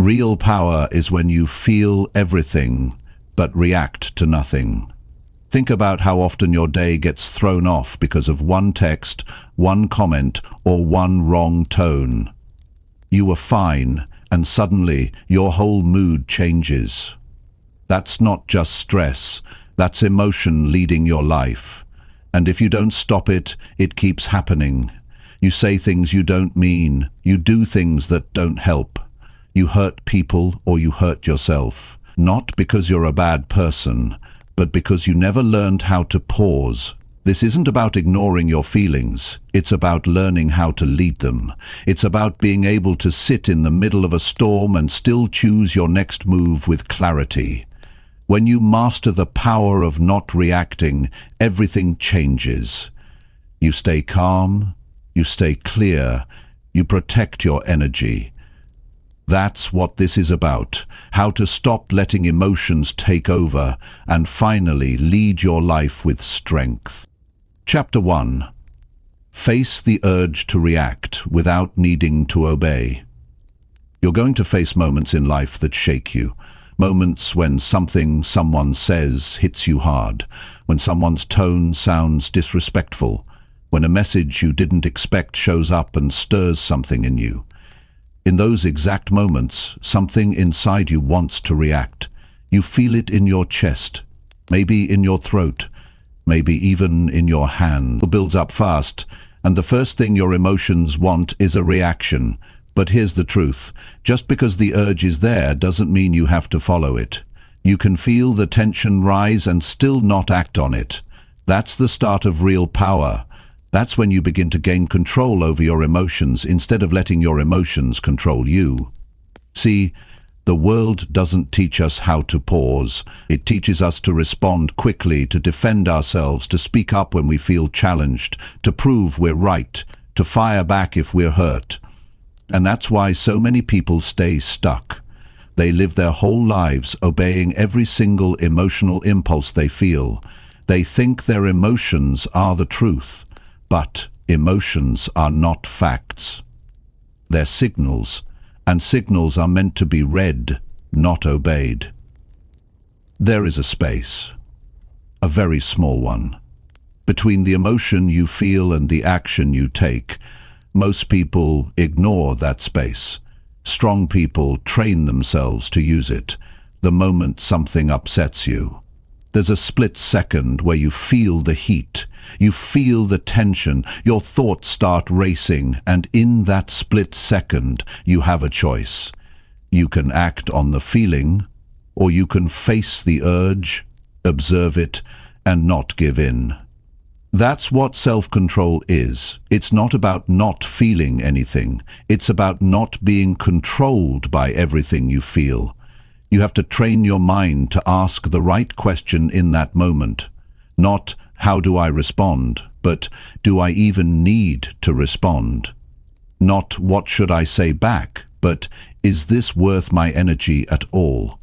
Real power is when you feel everything, but react to nothing. Think about how often your day gets thrown off because of one text, one comment, or one wrong tone. You were fine, and suddenly your whole mood changes. That's not just stress, that's emotion leading your life. And if you don't stop it, it keeps happening. You say things you don't mean, you do things that don't help. You hurt people or you hurt yourself. Not because you're a bad person, but because you never learned how to pause. This isn't about ignoring your feelings. It's about learning how to lead them. It's about being able to sit in the middle of a storm and still choose your next move with clarity. When you master the power of not reacting, everything changes. You stay calm, you stay clear, you protect your energy. That's what this is about, how to stop letting emotions take over and finally lead your life with strength. Chapter 1. Face the urge to react without needing to obey. You're going to face moments in life that shake you. Moments when something someone says hits you hard, when someone's tone sounds disrespectful, when a message you didn't expect shows up and stirs something in you. In those exact moments, something inside you wants to react. You feel it in your chest, maybe in your throat, maybe even in your hand. It builds up fast, and the first thing your emotions want is a reaction. But here's the truth. Just because the urge is there doesn't mean you have to follow it. You can feel the tension rise and still not act on it. That's the start of real power. That's when you begin to gain control over your emotions instead of letting your emotions control you. See, the world doesn't teach us how to pause. It teaches us to respond quickly, to defend ourselves, to speak up when we feel challenged, to prove we're right, to fire back if we're hurt. And that's why so many people stay stuck. They live their whole lives obeying every single emotional impulse they feel. They think their emotions are the truth. But emotions are not facts. They're signals, and signals are meant to be read, not obeyed. There is a space, a very small one, between the emotion you feel and the action you take. Most people ignore that space. Strong people train themselves to use it the moment something upsets you. There's a split second where you feel the heat, you feel the tension, your thoughts start racing, and in that split second, you have a choice. You can act on the feeling, or you can face the urge, observe it, and not give in. That's what self-control is. It's not about not feeling anything. It's about not being controlled by everything you feel. You have to train your mind to ask the right question in that moment. Not, how do I respond? But, do I even need to respond? Not, what should I say back? But, is this worth my energy at all?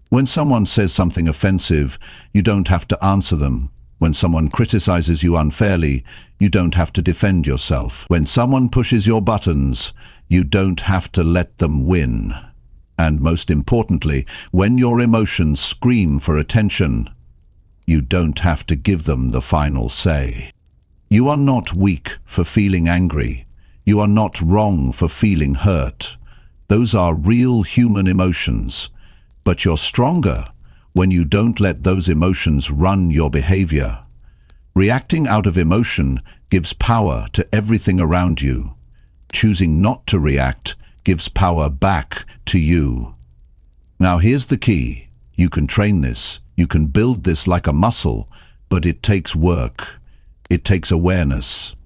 When someone says something offensive, you don't have to answer them. When someone criticizes you unfairly, you don't have to defend yourself. When someone pushes your buttons, you don't have to let them win. And most importantly, when your emotions scream for attention, you don't have to give them the final say. You are not weak for feeling angry. You are not wrong for feeling hurt. Those are real human emotions. But you're stronger when you don't let those emotions run your behavior. Reacting out of emotion gives power to everything around you. Choosing not to react gives power back to you. Now here's the key. You can train this. You can build this like a muscle, but it takes work. It takes awareness.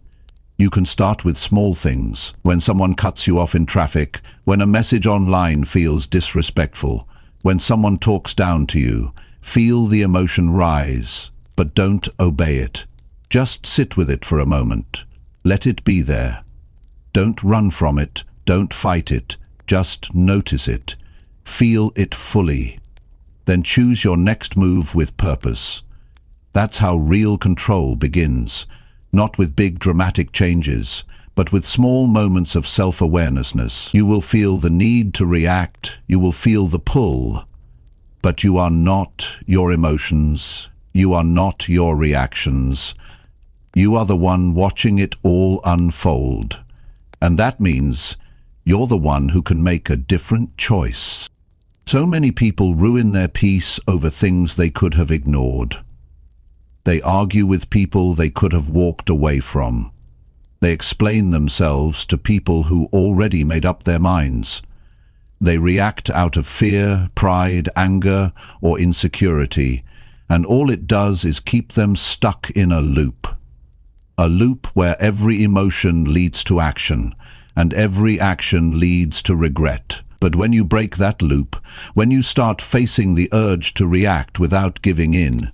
You can start with small things. When someone cuts you off in traffic, when a message online feels disrespectful, when someone talks down to you, feel the emotion rise, but don't obey it. Just sit with it for a moment. Let it be there. Don't run from it. Don't fight it. Just notice it. Feel it fully. Then choose your next move with purpose. That's how real control begins. Not with big dramatic changes, but with small moments of self-awareness. You will feel the need to react, you will feel the pull, but you are not your emotions, you are not your reactions. You are the one watching it all unfold. And that means you're the one who can make a different choice. So many people ruin their peace over things they could have ignored. They argue with people they could have walked away from. They explain themselves to people who already made up their minds. They react out of fear, pride, anger, or insecurity, and all it does is keep them stuck in a loop. A loop where every emotion leads to action, and every action leads to regret. But when you break that loop, when you start facing the urge to react without giving in,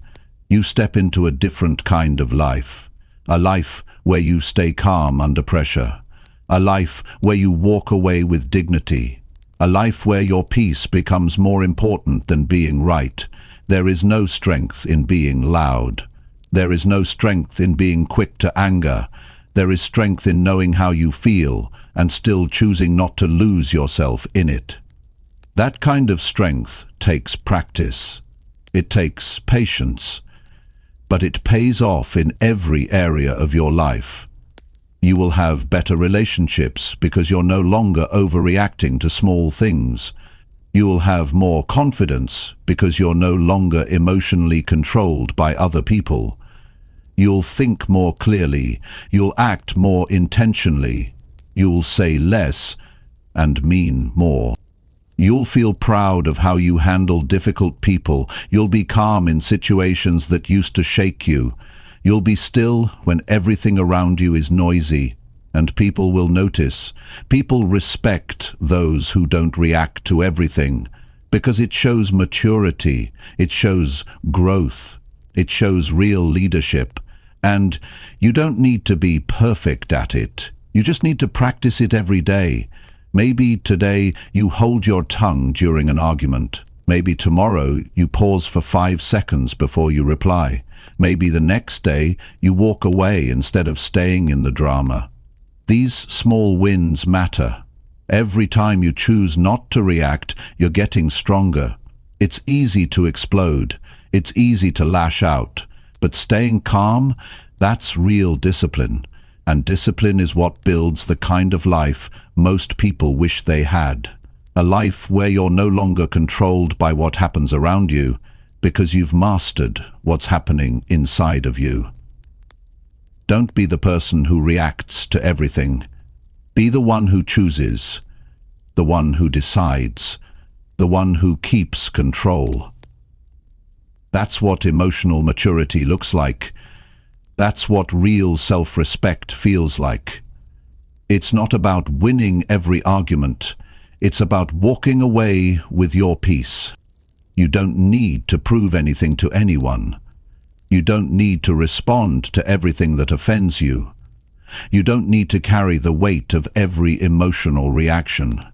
you step into a different kind of life. A life where you stay calm under pressure. A life where you walk away with dignity. A life where your peace becomes more important than being right. There is no strength in being loud. There is no strength in being quick to anger. There is strength in knowing how you feel and still choosing not to lose yourself in it. That kind of strength takes practice. It takes patience. But it pays off in every area of your life. You will have better relationships because you're no longer overreacting to small things. You will have more confidence because you're no longer emotionally controlled by other people. You'll think more clearly. You'll act more intentionally. You'll say less and mean more. You'll feel proud of how you handle difficult people. You'll be calm in situations that used to shake you. You'll be still when everything around you is noisy, and people will notice. People respect those who don't react to everything, because it shows maturity, it shows growth, it shows real leadership. And you don't need to be perfect at it. You just need to practice it every day. Maybe today you hold your tongue during an argument. Maybe tomorrow you pause for 5 seconds before you reply. Maybe the next day you walk away instead of staying in the drama. These small wins matter. Every time you choose not to react, you're getting stronger. It's easy to explode. It's easy to lash out. But staying calm, that's real discipline. And discipline is what builds the kind of life most people wish they had. A life where you're no longer controlled by what happens around you, because you've mastered what's happening inside of you. Don't be the person who reacts to everything. Be the one who chooses, the one who decides, the one who keeps control. That's what emotional maturity looks like. That's what real self-respect feels like. It's not about winning every argument. It's about walking away with your peace. You don't need to prove anything to anyone. You don't need to respond to everything that offends you. You don't need to carry the weight of every emotional reaction.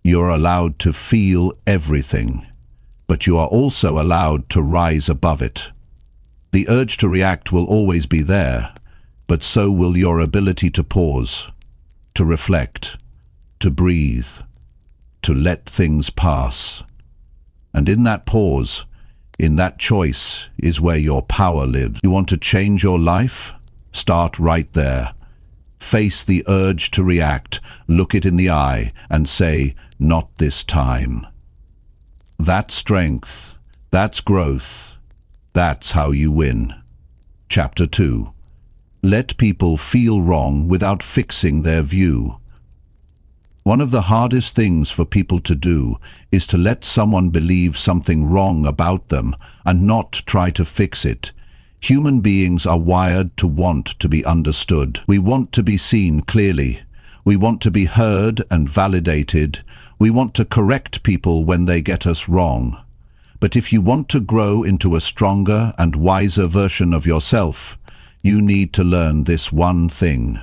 You're allowed to feel everything, but you are also allowed to rise above it. The urge to react will always be there, but so will your ability to pause, to reflect, to breathe, to let things pass. And in that pause, in that choice, is where your power lives. You want to change your life? Start right there. Face the urge to react, look it in the eye, and say, "Not this time." That's strength. That's growth. That's how you win. Chapter 2. Let people feel wrong without fixing their view. One of the hardest things for people to do is to let someone believe something wrong about them and not try to fix it. Human beings are wired to want to be understood. We want to be seen clearly. We want to be heard and validated. We want to correct people when they get us wrong. But if you want to grow into a stronger and wiser version of yourself, you need to learn this one thing.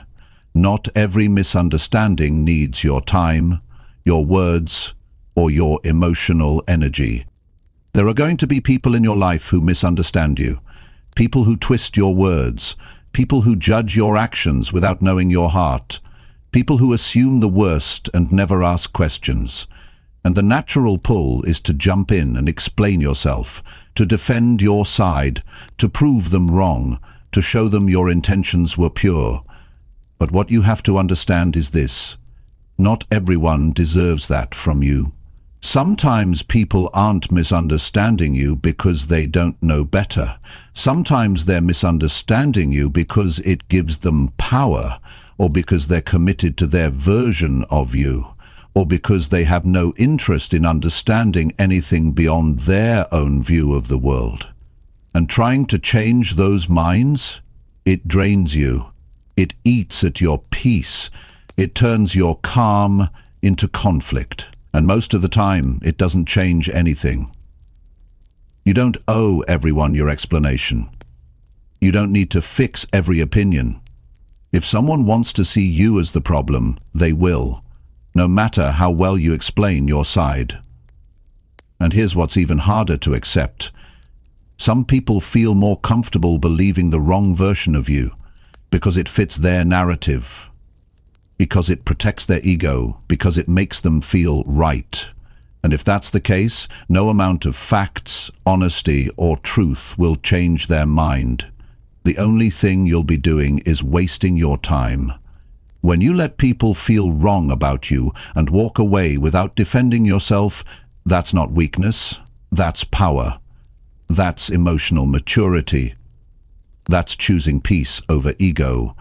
Not every misunderstanding needs your time, your words, or your emotional energy. There are going to be people in your life who misunderstand you, people who twist your words, people who judge your actions without knowing your heart, People who assume the worst and never ask questions. And the natural pull is to jump in and explain yourself, to defend your side, to prove them wrong, to show them your intentions were pure. But what you have to understand is this: not everyone deserves that from you. Sometimes people aren't misunderstanding you because they don't know better. Sometimes they're misunderstanding you because it gives them power, or because they're committed to their version of you, or because they have no interest in understanding anything beyond their own view of the world. And trying to change those minds, it drains you. It eats at your peace. It turns your calm into conflict. And most of the time, it doesn't change anything. You don't owe everyone your explanation. You don't need to fix every opinion. If someone wants to see you as the problem, they will, no matter how well you explain your side. And here's what's even harder to accept. Some people feel more comfortable believing the wrong version of you because it fits their narrative, because it protects their ego, because it makes them feel right. And if that's the case, no amount of facts, honesty, or truth will change their mind. The only thing you'll be doing is wasting your time. When you let people feel wrong about you and walk away without defending yourself, that's not weakness, that's power. That's emotional maturity. That's choosing peace over ego.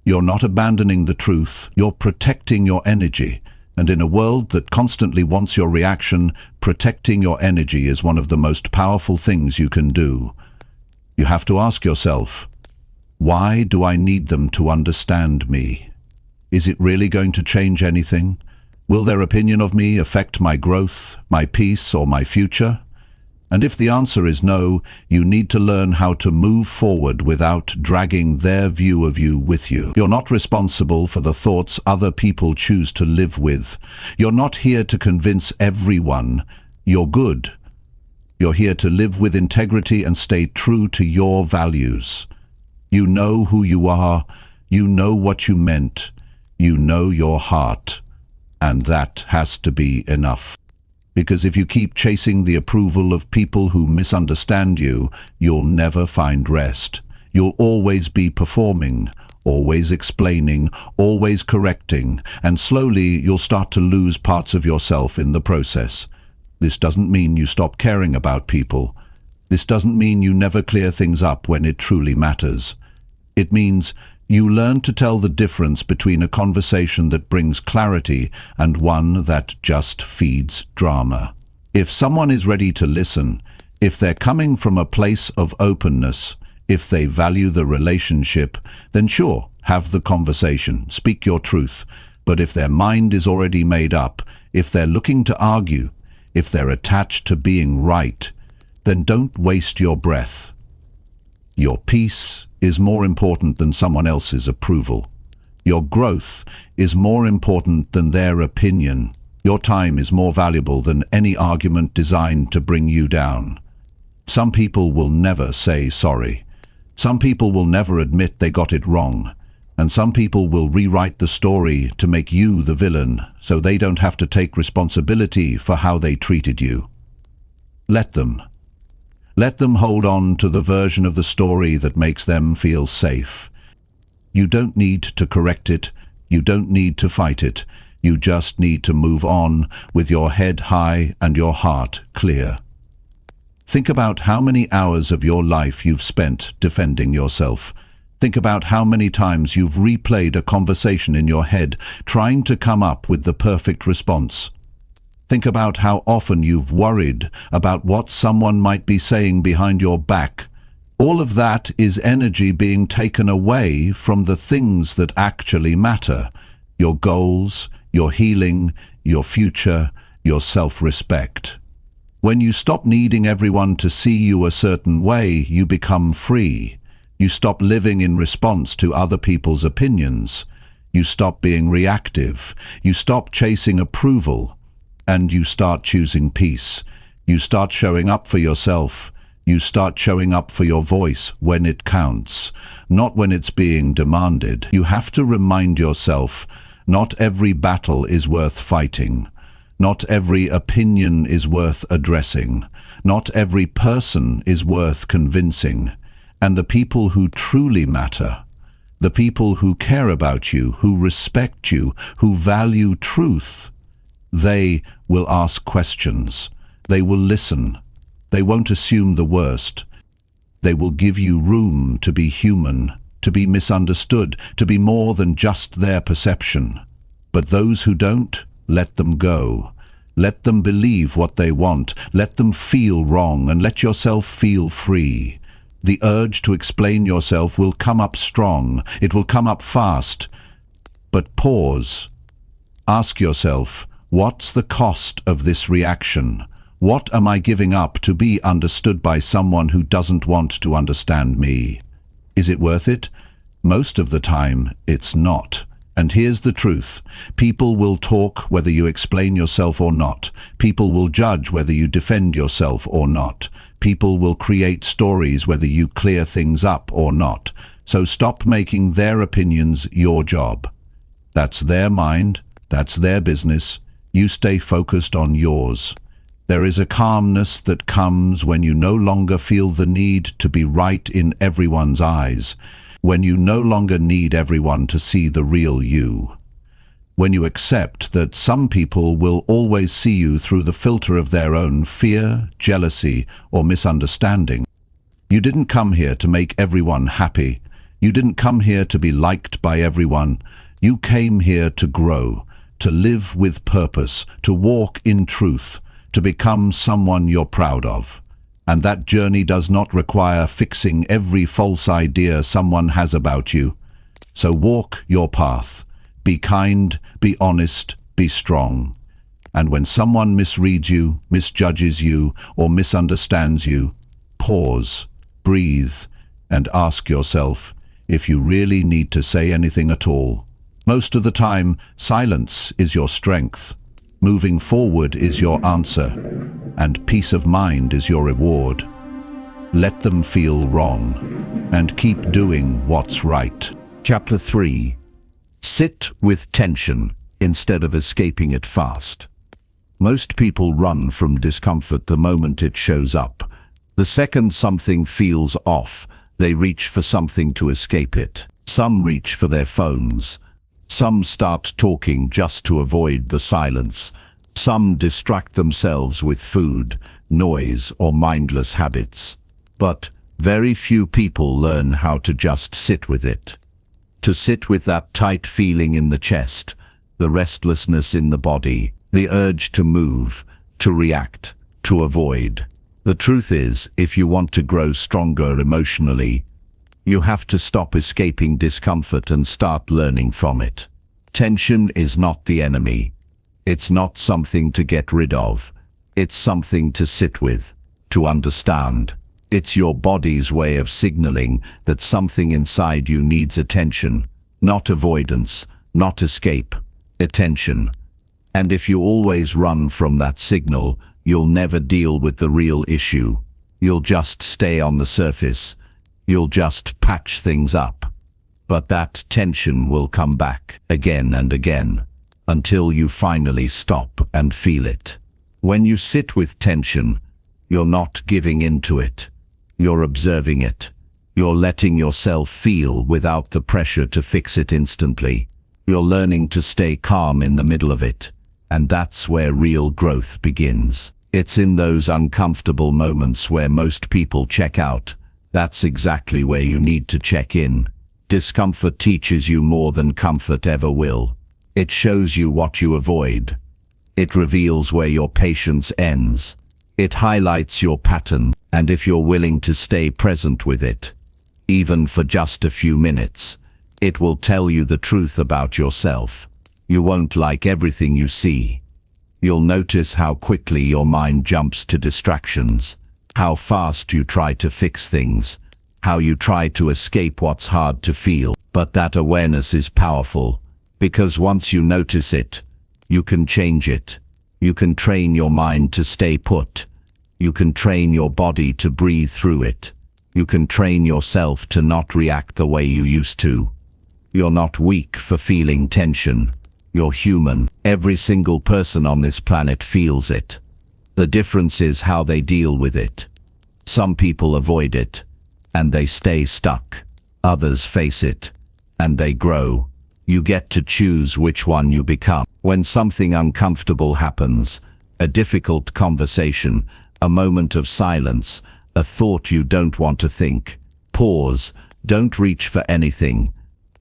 You're not abandoning the truth, you're protecting your energy. And in a world that constantly wants your reaction, protecting your energy is one of the most powerful things you can do. You have to ask yourself, why do I need them to understand me? Is it really going to change anything? Will their opinion of me affect my growth, my peace, or my future? And if the answer is no, you need to learn how to move forward without dragging their view of you with you. You're not responsible for the thoughts other people choose to live with. You're not here to convince everyone you're good. You're here to live with integrity and stay true to your values. You know who you are, you know what you meant, you know your heart, and that has to be enough. Because if you keep chasing the approval of people who misunderstand you, you'll never find rest. You'll always be performing, always explaining, always correcting, and slowly you'll start to lose parts of yourself in the process. This doesn't mean you stop caring about people. This doesn't mean you never clear things up when it truly matters. It means you learn to tell the difference between a conversation that brings clarity and one that just feeds drama. If someone is ready to listen, if they're coming from a place of openness, if they value the relationship, then sure, have the conversation, speak your truth. But if their mind is already made up, if they're looking to argue, if they're attached to being right, then don't waste your breath. Your peace is more important than someone else's approval. Your growth is more important than their opinion. Your time is more valuable than any argument designed to bring you down. Some people will never say sorry. Some people will never admit they got it wrong. And some people will rewrite the story to make you the villain, so they don't have to take responsibility for how they treated you. Let them. Let them hold on to the version of the story that makes them feel safe. You don't need to correct it. You don't need to fight it. You just need to move on with your head high and your heart clear. Think about how many hours of your life you've spent defending yourself. Think about how many times you've replayed a conversation in your head, trying to come up with the perfect response. Think about how often you've worried about what someone might be saying behind your back. All of that is energy being taken away from the things that actually matter: your goals, your healing, your future, your self-respect. When you stop needing everyone to see you a certain way, you become free. You stop living in response to other people's opinions. You stop being reactive. You stop chasing approval. And you start choosing peace. You start showing up for yourself. You start showing up for your voice when it counts, not when it's being demanded. You have to remind yourself, Not every battle is worth fighting. Not every opinion is worth addressing. Not every person is worth convincing. And the people who truly matter, the people who care about you, who respect you, who value truth, they will ask questions. They will listen. They won't assume the worst. They will give you room to be human, to be misunderstood, to be more than just their perception. But those who don't, let them go. Let them believe what they want. Let them feel wrong, and let yourself feel free. The urge to explain yourself will come up strong. It will come up fast. But pause. Ask yourself, what's the cost of this reaction? What am I giving up to be understood by someone who doesn't want to understand me? Is it worth it? Most of the time, it's not. And here's the truth. People will talk whether you explain yourself or not. People will judge whether you defend yourself or not. People will create stories whether you clear things up or not. So stop making their opinions your job. That's their mind. That's their business. You stay focused on yours. There is a calmness that comes when you no longer feel the need to be right in everyone's eyes, when you no longer need everyone to see the real you, when you accept that some people will always see you through the filter of their own fear, jealousy, or misunderstanding. You didn't come here to make everyone happy. You didn't come here to be liked by everyone. You came here to grow, to live with purpose, to walk in truth, to become someone you're proud of. And that journey does not require fixing every false idea someone has about you. So walk your path. Be kind, be honest, be strong. And when someone misreads you, misjudges you, or misunderstands you, pause, breathe, and ask yourself if you really need to say anything at all. Most of the time, silence is your strength. Moving forward is your answer, and peace of mind is your reward. Let them feel wrong, and keep doing what's right. Chapter 3. Sit with tension instead of escaping it fast. Most people run from discomfort the moment it shows up. The second something feels off, they reach for something to escape it. Some reach for their phones. Some start talking just to avoid the silence. Some distract themselves with food, noise, or mindless habits. But very few people learn how to just sit with it. To sit with that tight feeling in the chest, the restlessness in the body, the urge to move, to react, to avoid. The truth is, if you want to grow stronger emotionally, you have to stop escaping discomfort and start learning from it. Tension is not the enemy. It's not something to get rid of. It's something to sit with, to understand. It's your body's way of signaling that something inside you needs attention, not avoidance, not escape, attention. And if you always run from that signal, you'll never deal with the real issue. You'll just stay on the surface. You'll just patch things up. But that tension will come back again and again, until you finally stop and feel it. When you sit with tension, you're not giving in to it. You're observing it. You're letting yourself feel without the pressure to fix it instantly. You're learning to stay calm in the middle of it. And that's where real growth begins. It's in those uncomfortable moments where most people check out. That's exactly where you need to check in. Discomfort teaches you more than comfort ever will. It shows you what you avoid. It reveals where your patience ends. It highlights your pattern, and if you're willing to stay present with it, even for just a few minutes, it will tell you the truth about yourself. You won't like everything you see. You'll notice how quickly your mind jumps to distractions, how fast you try to fix things, how you try to escape what's hard to feel. But that awareness is powerful, because once you notice it, you can change it. You can train your mind to stay put. You can train your body to breathe through it. You can train yourself to not react the way you used to. You're not weak for feeling tension. You're human. Every single person on this planet feels it. The difference is how they deal with it. Some people avoid it, and they stay stuck. Others face it, and they grow. You get to choose which one you become. When something uncomfortable happens, a difficult conversation, a moment of silence, a thought you don't want to think, pause. Don't reach for anything.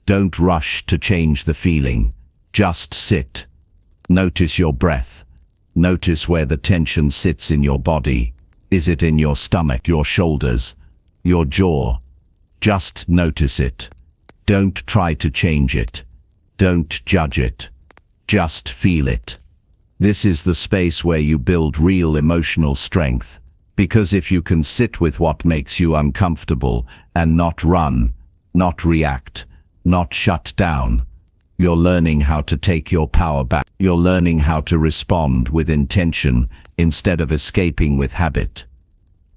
Don't rush to change the feeling. Just sit. Notice your breath. Notice where the tension sits in your body. Is it in your stomach, your shoulders, your jaw? Just notice it. Don't try to change it. Don't judge it. Just feel it. This is the space where you build real emotional strength. Because if you can sit with what makes you uncomfortable and not run, not react, not shut down, you're learning how to take your power back. You're learning how to respond with intention instead of escaping with habit.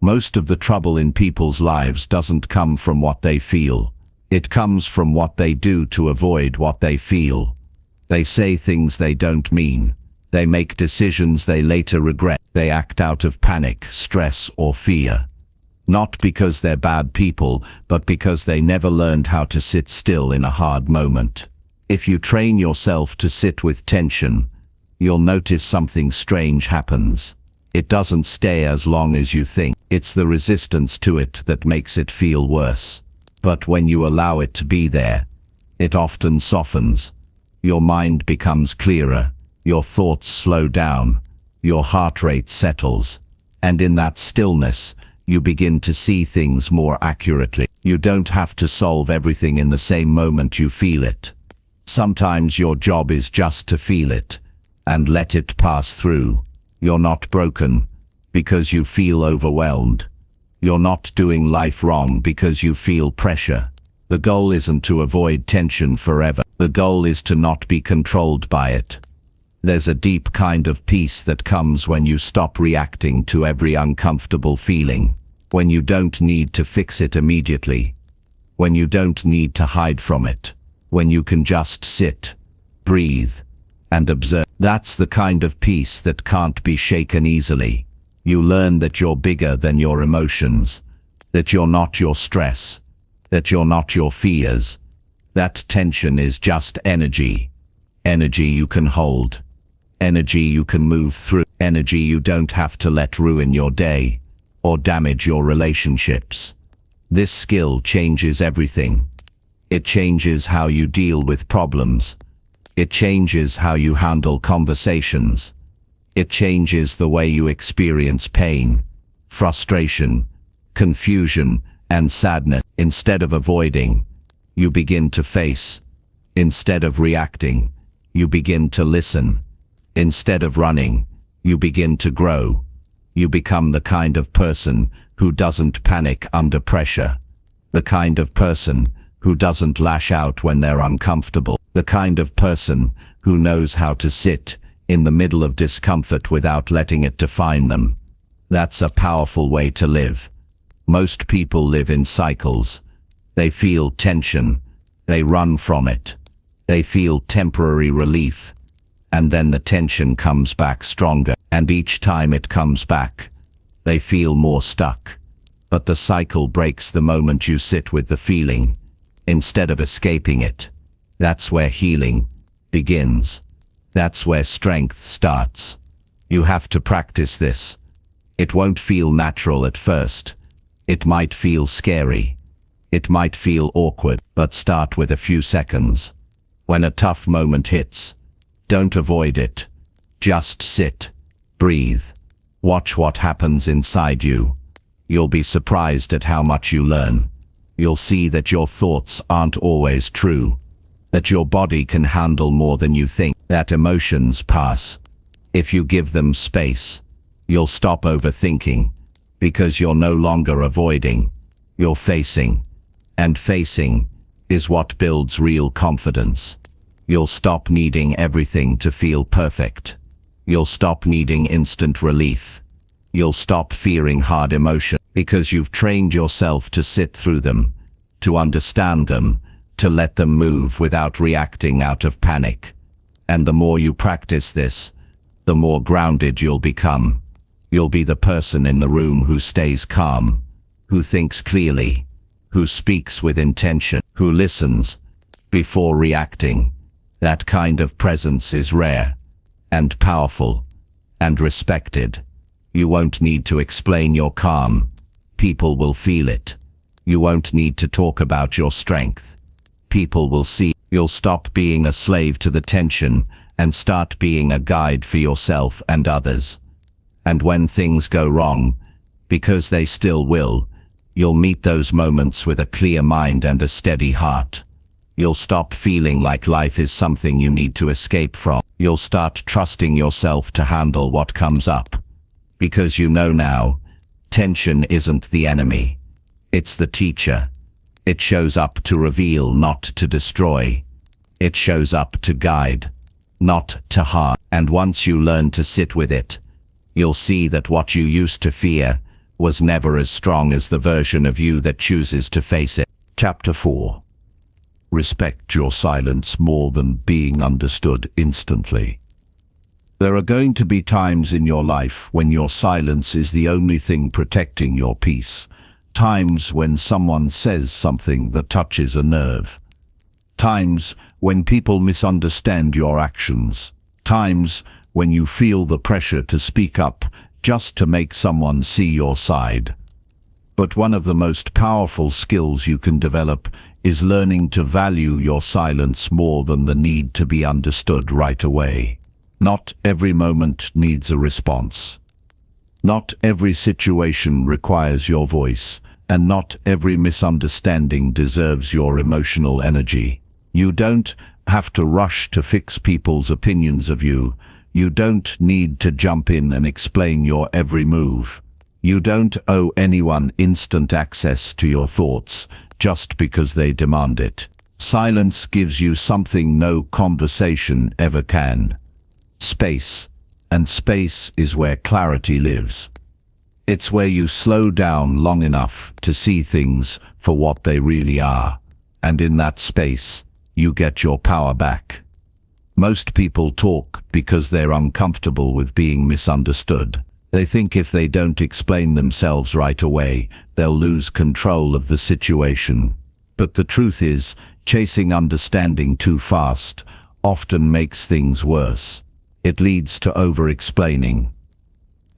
Most of the trouble in people's lives doesn't come from what they feel. It comes from what they do to avoid what they feel. They say things they don't mean. They make decisions they later regret. They act out of panic, stress, or fear. Not because they're bad people, but because they never learned how to sit still in a hard moment. If you train yourself to sit with tension, you'll notice something strange happens. It doesn't stay as long as you think. It's the resistance to it that makes it feel worse. But when you allow it to be there, it often softens. Your mind becomes clearer. Your thoughts slow down. Your heart rate settles. And in that stillness, you begin to see things more accurately. You don't have to solve everything in the same moment you feel it. Sometimes your job is just to feel it and let it pass through. You're not broken because you feel overwhelmed. You're not doing life wrong because you feel pressure. The goal isn't to avoid tension forever. The goal is to not be controlled by it. There's a deep kind of peace that comes when you stop reacting to every uncomfortable feeling, when you don't need to fix it immediately, when you don't need to hide from it, when you can just sit, breathe, and observe. That's the kind of peace that can't be shaken easily. You learn that you're bigger than your emotions, that you're not your stress, that you're not your fears. That tension is just energy. Energy you can hold. Energy you can move through. Energy you don't have to let ruin your day or damage your relationships. This skill changes everything. It changes how you deal with problems. It changes how you handle conversations. It changes the way you experience pain, frustration, confusion, and sadness. Instead of avoiding, you begin to face. Instead of reacting, you begin to listen. Instead of running, you begin to grow. You become the kind of person who doesn't panic under pressure. The kind of person who doesn't lash out when they're uncomfortable. The kind of person who knows how to sit in the middle of discomfort without letting it define them. That's a powerful way to live. Most people live in cycles. They feel tension. They run from it. They feel temporary relief. And then the tension comes back stronger. And each time it comes back, they feel more stuck. But the cycle breaks the moment you sit with the feeling, instead of escaping it. That's where healing begins. That's where strength starts. You have to practice this. It won't feel natural at first. It might feel scary. It might feel awkward, but start with a few seconds. When a tough moment hits, don't avoid it. Just sit, breathe, watch what happens inside you. You'll be surprised at how much you learn. You'll see that your thoughts aren't always true, that your body can handle more than you think, that emotions pass. If you give them space, you'll stop overthinking, because you're no longer avoiding, you're facing. And facing is what builds real confidence. You'll stop needing everything to feel perfect. You'll stop needing instant relief. You'll stop fearing hard emotion, because you've trained yourself to sit through them, to understand them, to let them move without reacting out of panic. And the more you practice this, the more grounded you'll become. You'll be the person in the room who stays calm, who thinks clearly, who speaks with intention, who listens before reacting. That kind of presence is rare and powerful and respected. You won't need to explain your calm. People will feel it. You won't need to talk about your strength. People will see. You'll stop being a slave to the tension and start being a guide for yourself and others. And when things go wrong, because they still will, you'll meet those moments with a clear mind and a steady heart. You'll stop feeling like life is something you need to escape from. You'll start trusting yourself to handle what comes up. Because you know now, tension isn't the enemy. It's the teacher. It shows up to reveal, not to destroy. It shows up to guide, not to harm. And once you learn to sit with it, you'll see that what you used to fear was never as strong as the version of you that chooses to face it. Chapter 4. Respect your silence more than being understood instantly. There are going to be times in your life when your silence is the only thing protecting your peace. Times when someone says something that touches a nerve. Times when people misunderstand your actions. Times when you feel the pressure to speak up just to make someone see your side. But one of the most powerful skills you can develop is learning to value your silence more than the need to be understood right away. Not every moment needs a response. Not every situation requires your voice, and not every misunderstanding deserves your emotional energy. You don't have to rush to fix people's opinions of you. You don't need to jump in and explain your every move. You don't owe anyone instant access to your thoughts just because they demand it. Silence gives you something no conversation ever can. Space. And space is where clarity lives. It's where you slow down long enough to see things for what they really are. And in that space, you get your power back. Most people talk because they're uncomfortable with being misunderstood. They think if they don't explain themselves right away, they'll lose control of the situation. But the truth is, chasing understanding too fast often makes things worse. It leads to over-explaining.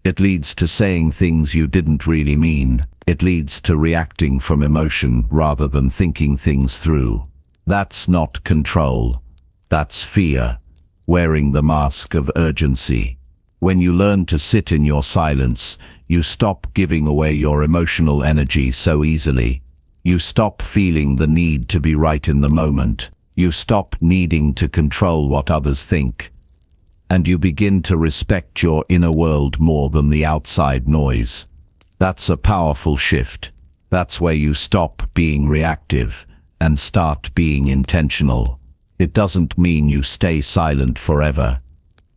It leads to saying things you didn't really mean. It leads to reacting from emotion rather than thinking things through. That's not control. That's fear, wearing the mask of urgency. When you learn to sit in your silence, you stop giving away your emotional energy so easily. You stop feeling the need to be right in the moment. You stop needing to control what others think. And you begin to respect your inner world more than the outside noise. That's a powerful shift. That's where you stop being reactive and start being intentional. It doesn't mean you stay silent forever.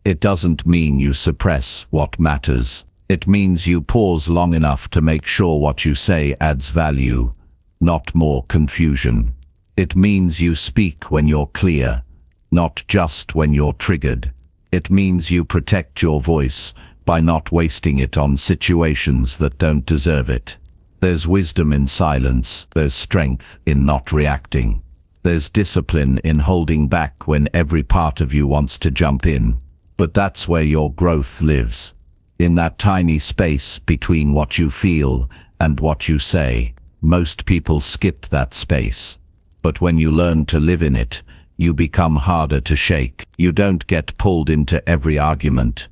It doesn't mean you suppress what matters. It means you pause long enough to make sure what you say adds value, not more confusion. It means you speak when you're clear, not just when you're triggered. It means you protect your voice by not wasting it on situations that don't deserve it. There's wisdom in silence. There's strength in not reacting. There's discipline in holding back when every part of you wants to jump in. But that's where your growth lives. In that tiny space between what you feel and what you say. Most people skip that space. But when you learn to live in it, you become harder to shake. You don't get pulled into every argument.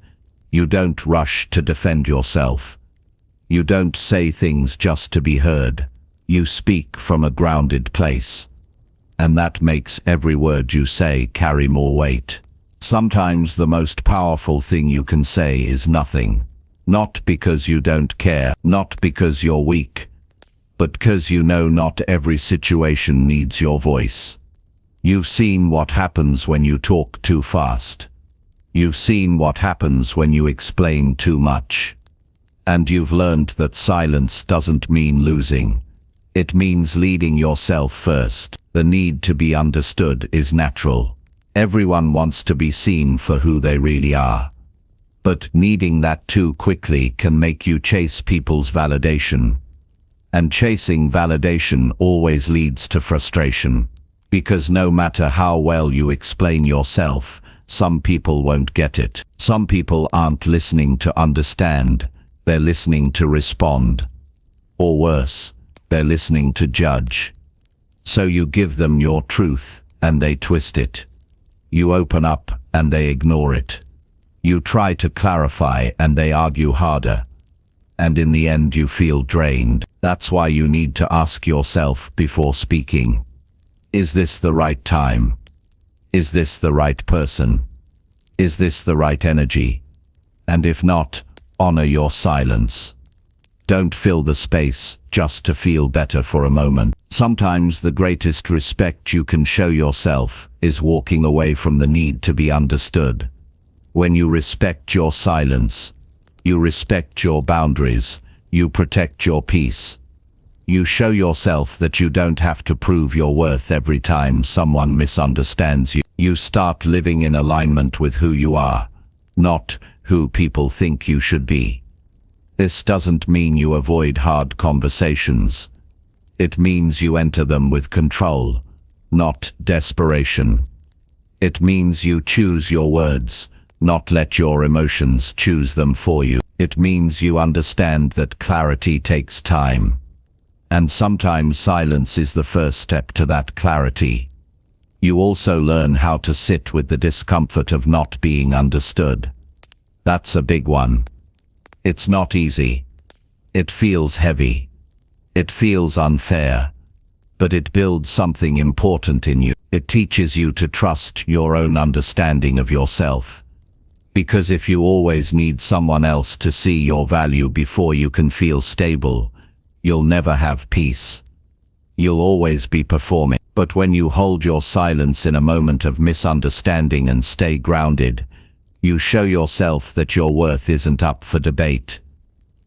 You don't rush to defend yourself. You don't say things just to be heard. You speak from a grounded place. And that makes every word you say carry more weight. Sometimes the most powerful thing you can say is nothing. Not because you don't care, not because you're weak, but because you know not every situation needs your voice. You've seen what happens when you talk too fast. You've seen what happens when you explain too much. And you've learned that silence doesn't mean losing. It means leading yourself first. The need to be understood is natural. Everyone wants to be seen for who they really are. But needing that too quickly can make you chase people's validation. And chasing validation always leads to frustration. Because no matter how well you explain yourself, some people won't get it. Some people aren't listening to understand, they're listening to respond. Or worse, they're listening to judge. So you give them your truth, and they twist it. You open up, and they ignore it. You try to clarify, and they argue harder. And in the end you feel drained. That's why you need to ask yourself before speaking. Is this the right time? Is this the right person? Is this the right energy? And if not, honor your silence. Don't fill the space just to feel better for a moment. Sometimes the greatest respect you can show yourself is walking away from the need to be understood. When you respect your silence, you respect your boundaries, you protect your peace. You show yourself that you don't have to prove your worth every time someone misunderstands you. You start living in alignment with who you are, not who people think you should be. This doesn't mean you avoid hard conversations. It means you enter them with control, not desperation. It means you choose your words, not let your emotions choose them for you. It means you understand that clarity takes time. And sometimes silence is the first step to that clarity. You also learn how to sit with the discomfort of not being understood. That's a big one. It's not easy. It feels heavy. It feels unfair. But it builds something important in you. It teaches you to trust your own understanding of yourself. Because if you always need someone else to see your value before you can feel stable, you'll never have peace. You'll always be performing. But when you hold your silence in a moment of misunderstanding and stay grounded, you show yourself that your worth isn't up for debate.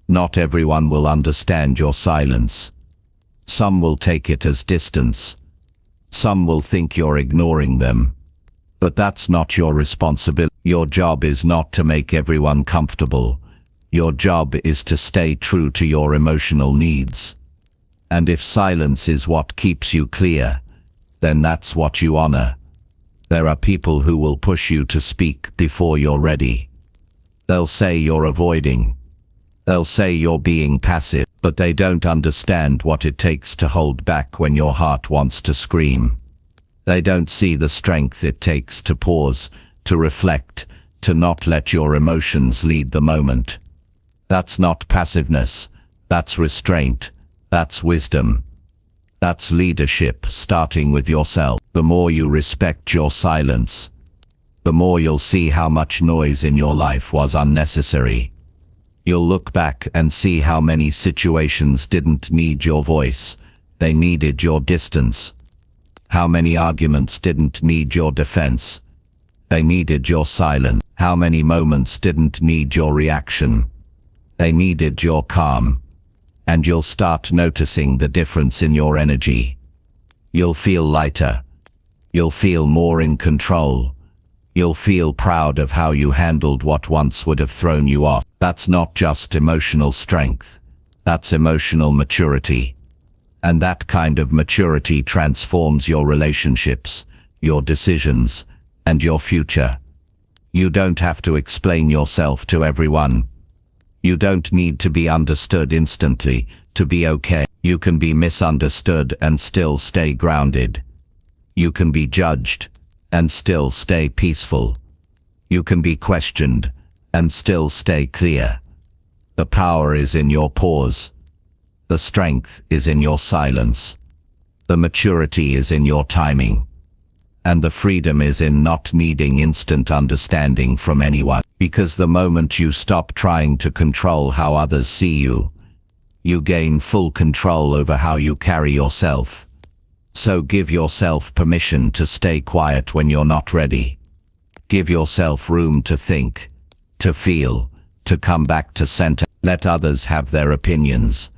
Not everyone will understand your silence. Some will take it as distance. Some will think you're ignoring them. But that's not your responsibility. Your job is not to make everyone comfortable. Your job is to stay true to your emotional needs. And if silence is what keeps you clear, then that's what you honor. There are people who will push you to speak before you're ready. They'll say you're avoiding. They'll say you're being passive, but they don't understand what it takes to hold back when your heart wants to scream. They don't see the strength it takes to pause, to reflect, to not let your emotions lead the moment. That's not passiveness. That's restraint. That's wisdom. That's leadership, starting with yourself. The more you respect your silence, the more you'll see how much noise in your life was unnecessary. You'll look back and see how many situations didn't need your voice. They needed your distance. How many arguments didn't need your defense. They needed your silence. How many moments didn't need your reaction. They needed your calm. And you'll start noticing the difference in your energy. You'll feel lighter. You'll feel more in control. You'll feel proud of how you handled what once would have thrown you off. That's not just emotional strength. That's emotional maturity. And that kind of maturity transforms your relationships, your decisions, and your future. You don't have to explain yourself to everyone. You don't need to be understood instantly to be okay. You can be misunderstood and still stay grounded. You can be judged and still stay peaceful. You can be questioned and still stay clear. The power is in your pause. The strength is in your silence. The maturity is in your timing. And the freedom is in not needing instant understanding from anyone. Because the moment you stop trying to control how others see you, you gain full control over how you carry yourself. So give yourself permission to stay quiet when you're not ready. Give yourself room to think, to feel, to come back to center. Let others have their opinions.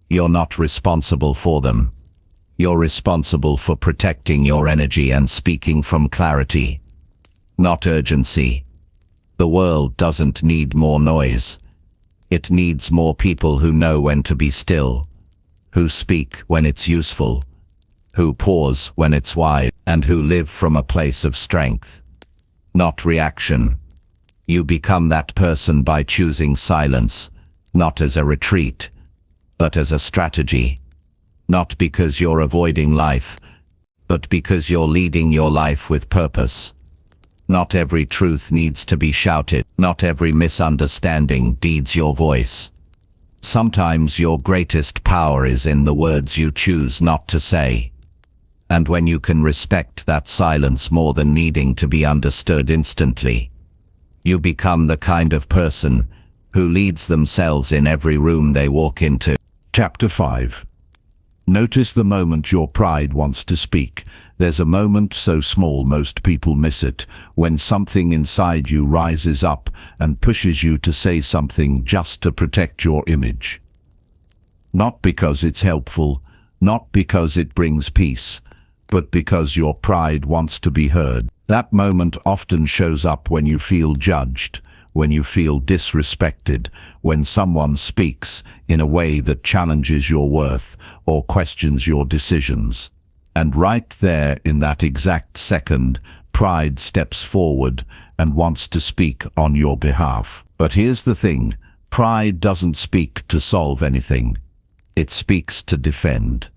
You're not responsible for them. You're responsible for protecting your energy and speaking from clarity. not urgency. The world doesn't need more noise. It needs more people who know when to be still, who speak when it's useful, who pause when it's wise, and who live from a place of strength, not reaction. You become that person by choosing silence, not as a retreat, but as a strategy. Not because you're avoiding life, but because you're leading your life with purpose. Not every truth needs to be shouted. Not every misunderstanding needs your voice. Sometimes your greatest power is in the words you choose not to say. And when you can respect that silence more than needing to be understood instantly, you become the kind of person who leads themselves in every room they walk into. Chapter 5. Notice the moment your pride wants to speak. There's a moment so small most people miss it, when something inside you rises up and pushes you to say something just to protect your image. Not because it's helpful, not because it brings peace, but because your pride wants to be heard. That moment often shows up when you feel judged, when you feel disrespected, when someone speaks in a way that challenges your worth or questions your decisions. And right there in that exact second, pride steps forward and wants to speak on your behalf. But here's the thing, pride doesn't speak to solve anything. It speaks to defend.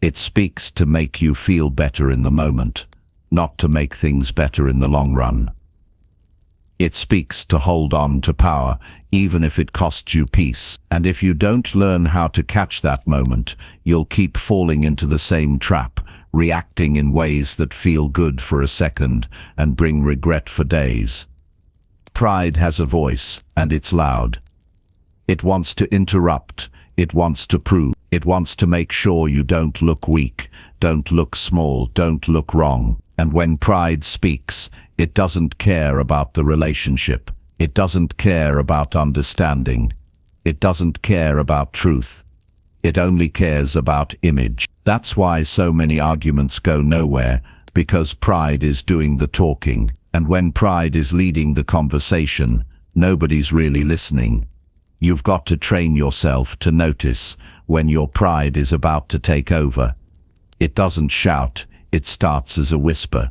It speaks to make you feel better in the moment, not to make things better in the long run. It speaks to hold on to power, even if it costs you peace. And if you don't learn how to catch that moment, you'll keep falling into the same trap, reacting in ways that feel good for a second and bring regret for days. Pride has a voice, and it's loud. It wants to interrupt, it wants to prove, it wants to make sure you don't look weak, don't look small, don't look wrong. And when pride speaks, it doesn't care about the relationship. It doesn't care about understanding. It doesn't care about truth. It only cares about image. That's why so many arguments go nowhere, because pride is doing the talking. And when pride is leading the conversation, nobody's really listening. You've got to train yourself to notice when your pride is about to take over. It doesn't shout, it starts as a whisper.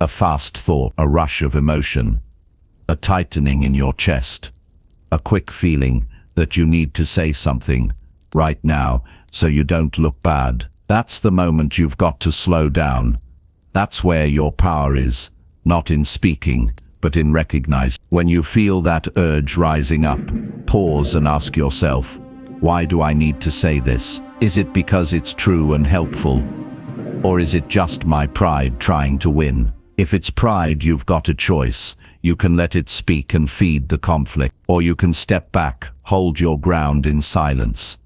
A fast thought, a rush of emotion, a tightening in your chest, a quick feeling that you need to say something right now so you don't look bad. That's the moment you've got to slow down. That's where your power is, not in speaking, but in recognizing. When you feel that urge rising up, pause and ask yourself, why do I need to say this? Is it because it's true and helpful? Or is it just my pride trying to win? If it's pride, you've got a choice. You can let it speak and feed the conflict, or you can step back, hold your ground in silence,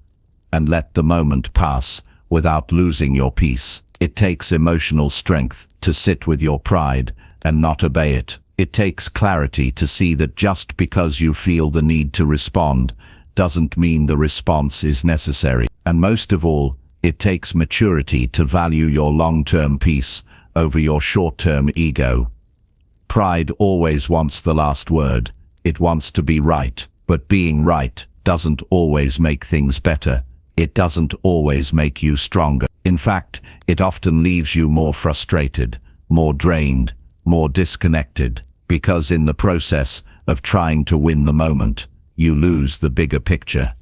and let the moment pass without losing your peace. It takes emotional strength to sit with your pride and not obey it. It takes clarity to see that just because you feel the need to respond doesn't mean the response is necessary. And most of all, it takes maturity to value your long-term peace over your short-term ego. Pride always wants the last word. It wants to be right, but being right doesn't always make things better. It doesn't always make you stronger. In fact, it often leaves you more frustrated, more drained, more disconnected, because in the process of trying to win the moment, you lose the bigger picture.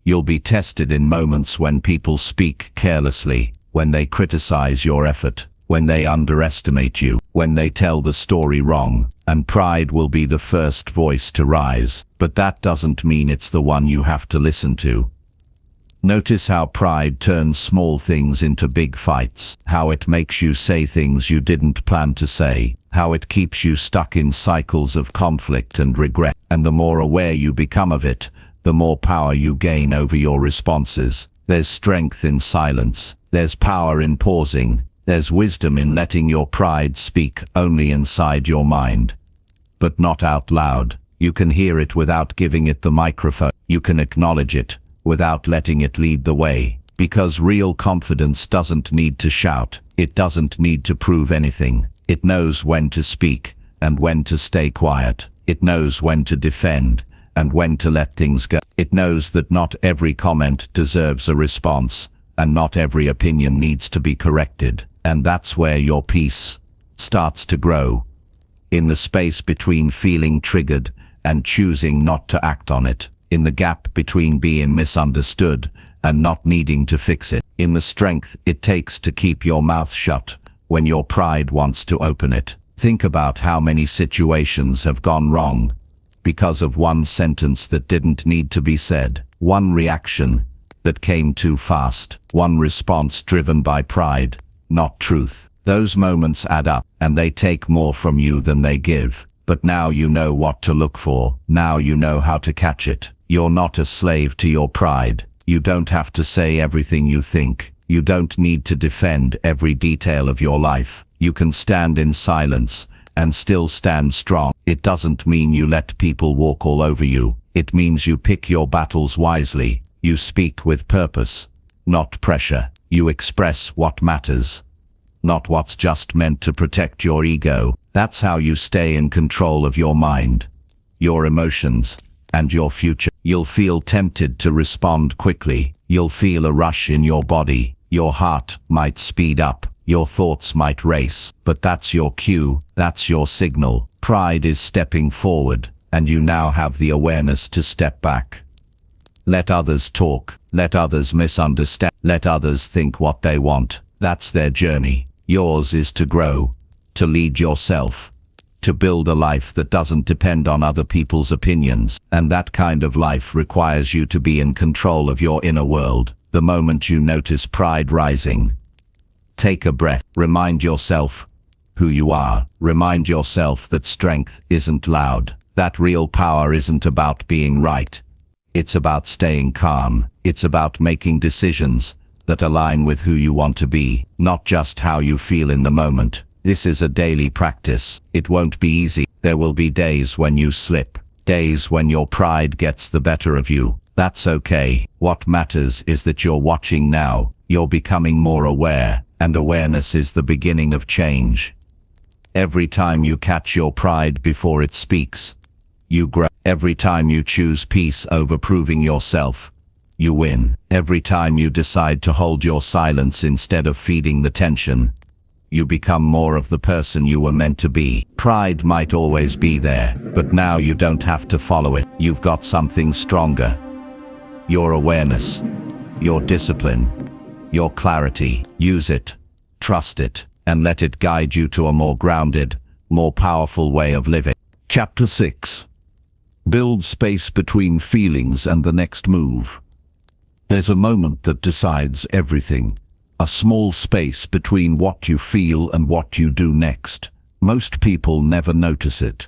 You'll be tested in moments when people speak carelessly, when they criticize your effort, when they underestimate you, when they tell the story wrong, and pride will be the first voice to rise. But that doesn't mean it's the one you have to listen to. Notice how pride turns small things into big fights, how it makes you say things you didn't plan to say, how it keeps you stuck in cycles of conflict and regret. And the more aware you become of it, the more power you gain over your responses. There's strength in silence. There's power in pausing. There's wisdom in letting your pride speak only inside your mind, but not out loud. You can hear it without giving it the microphone. You can acknowledge it without letting it lead the way. Because real confidence doesn't need to shout. It doesn't need to prove anything. It knows when to speak and when to stay quiet. It knows when to defend and when to let things go. It knows that not every comment deserves a response, and not every opinion needs to be corrected. And that's where your peace starts to grow, in the space between feeling triggered and choosing not to act on it, in the gap between being misunderstood and not needing to fix it, in the strength it takes to keep your mouth shut when your pride wants to open it. Think about how many situations have gone wrong because of one sentence that didn't need to be said, one reaction that came too fast, one response driven by pride, not truth. Those moments add up, and they take more from you than they give. But now you know what to look for. Now you know how to catch it. You're not a slave to your pride. You don't have to say everything you think. You don't need to defend every detail of your life. You can stand in silence and still stand strong. It doesn't mean you let people walk all over you. It means you pick your battles wisely. You speak with purpose, not pressure. You express what matters, not what's just meant to protect your ego. That's how you stay in control of your mind, your emotions, and your future. You'll feel tempted to respond quickly. You'll feel a rush in your body. Your heart might speed up. Your thoughts might race. But that's your cue. That's your signal. Pride is stepping forward, and you now have the awareness to step back. Let others talk. Let others misunderstand. Let others think what they want. That's their journey. Yours is to grow, to lead yourself, to build a life that doesn't depend on other people's opinions. And that kind of life requires you to be in control of your inner world. The moment you notice pride rising, take a breath. Remind yourself who you are. Remind yourself that strength isn't loud. That real power isn't about being right. It's about staying calm. It's about making decisions that align with who you want to be, not just how you feel in the moment. This is a daily practice. It won't be easy. There will be days when you slip, days when your pride gets the better of you. That's okay. What matters is that you're watching now. You're becoming more aware, and awareness is the beginning of change. Every time you catch your pride before it speaks, you grow. Every time you choose peace over proving yourself, you win. Every time you decide to hold your silence instead of feeding the tension, you become more of the person you were meant to be. Pride might always be there, but now you don't have to follow it. You've got something stronger. Your awareness, your discipline, your clarity. Use it, trust it, and let it guide you to a more grounded, more powerful way of living. Chapter 6. Build space between feelings and the next move. There's a moment that decides everything. A small space between what you feel and what you do next. Most people never notice it.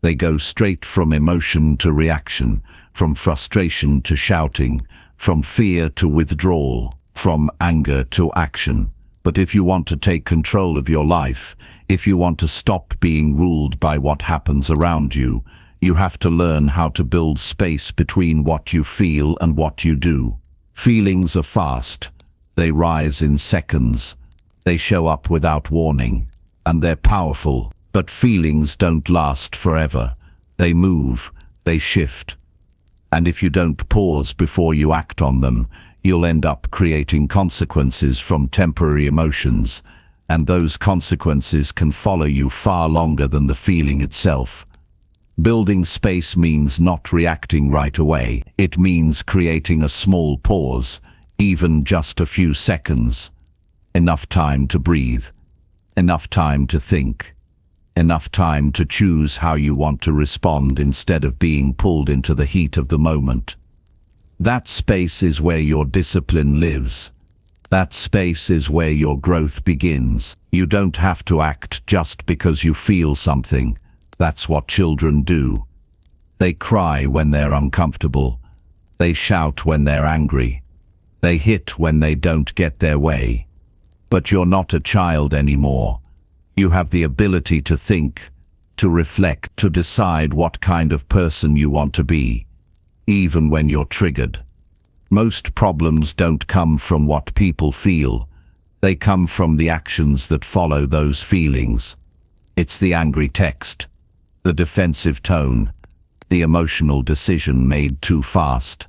They go straight from emotion to reaction, from frustration to shouting, from fear to withdrawal, from anger to action. But if you want to take control of your life, if you want to stop being ruled by what happens around you, you have to learn how to build space between what you feel and what you do. Feelings are fast. They rise in seconds. They show up without warning, and they're powerful. But feelings don't last forever. They move, they shift. And if you don't pause before you act on them, you'll end up creating consequences from temporary emotions, and those consequences can follow you far longer than the feeling itself. Building space means not reacting right away. It means creating a small pause, even just a few seconds. Enough time to breathe, enough time to think, enough time to choose how you want to respond instead of being pulled into the heat of the moment. That space is where your discipline lives. That space is where your growth begins. You don't have to act just because you feel something. That's what children do. They cry when they're uncomfortable. They shout when they're angry. They hit when they don't get their way. But you're not a child anymore. You have the ability to think, to reflect, to decide what kind of person you want to be, even when you're triggered. Most problems don't come from what people feel. They come from the actions that follow those feelings. It's the angry text, the defensive tone, the emotional decision made too fast,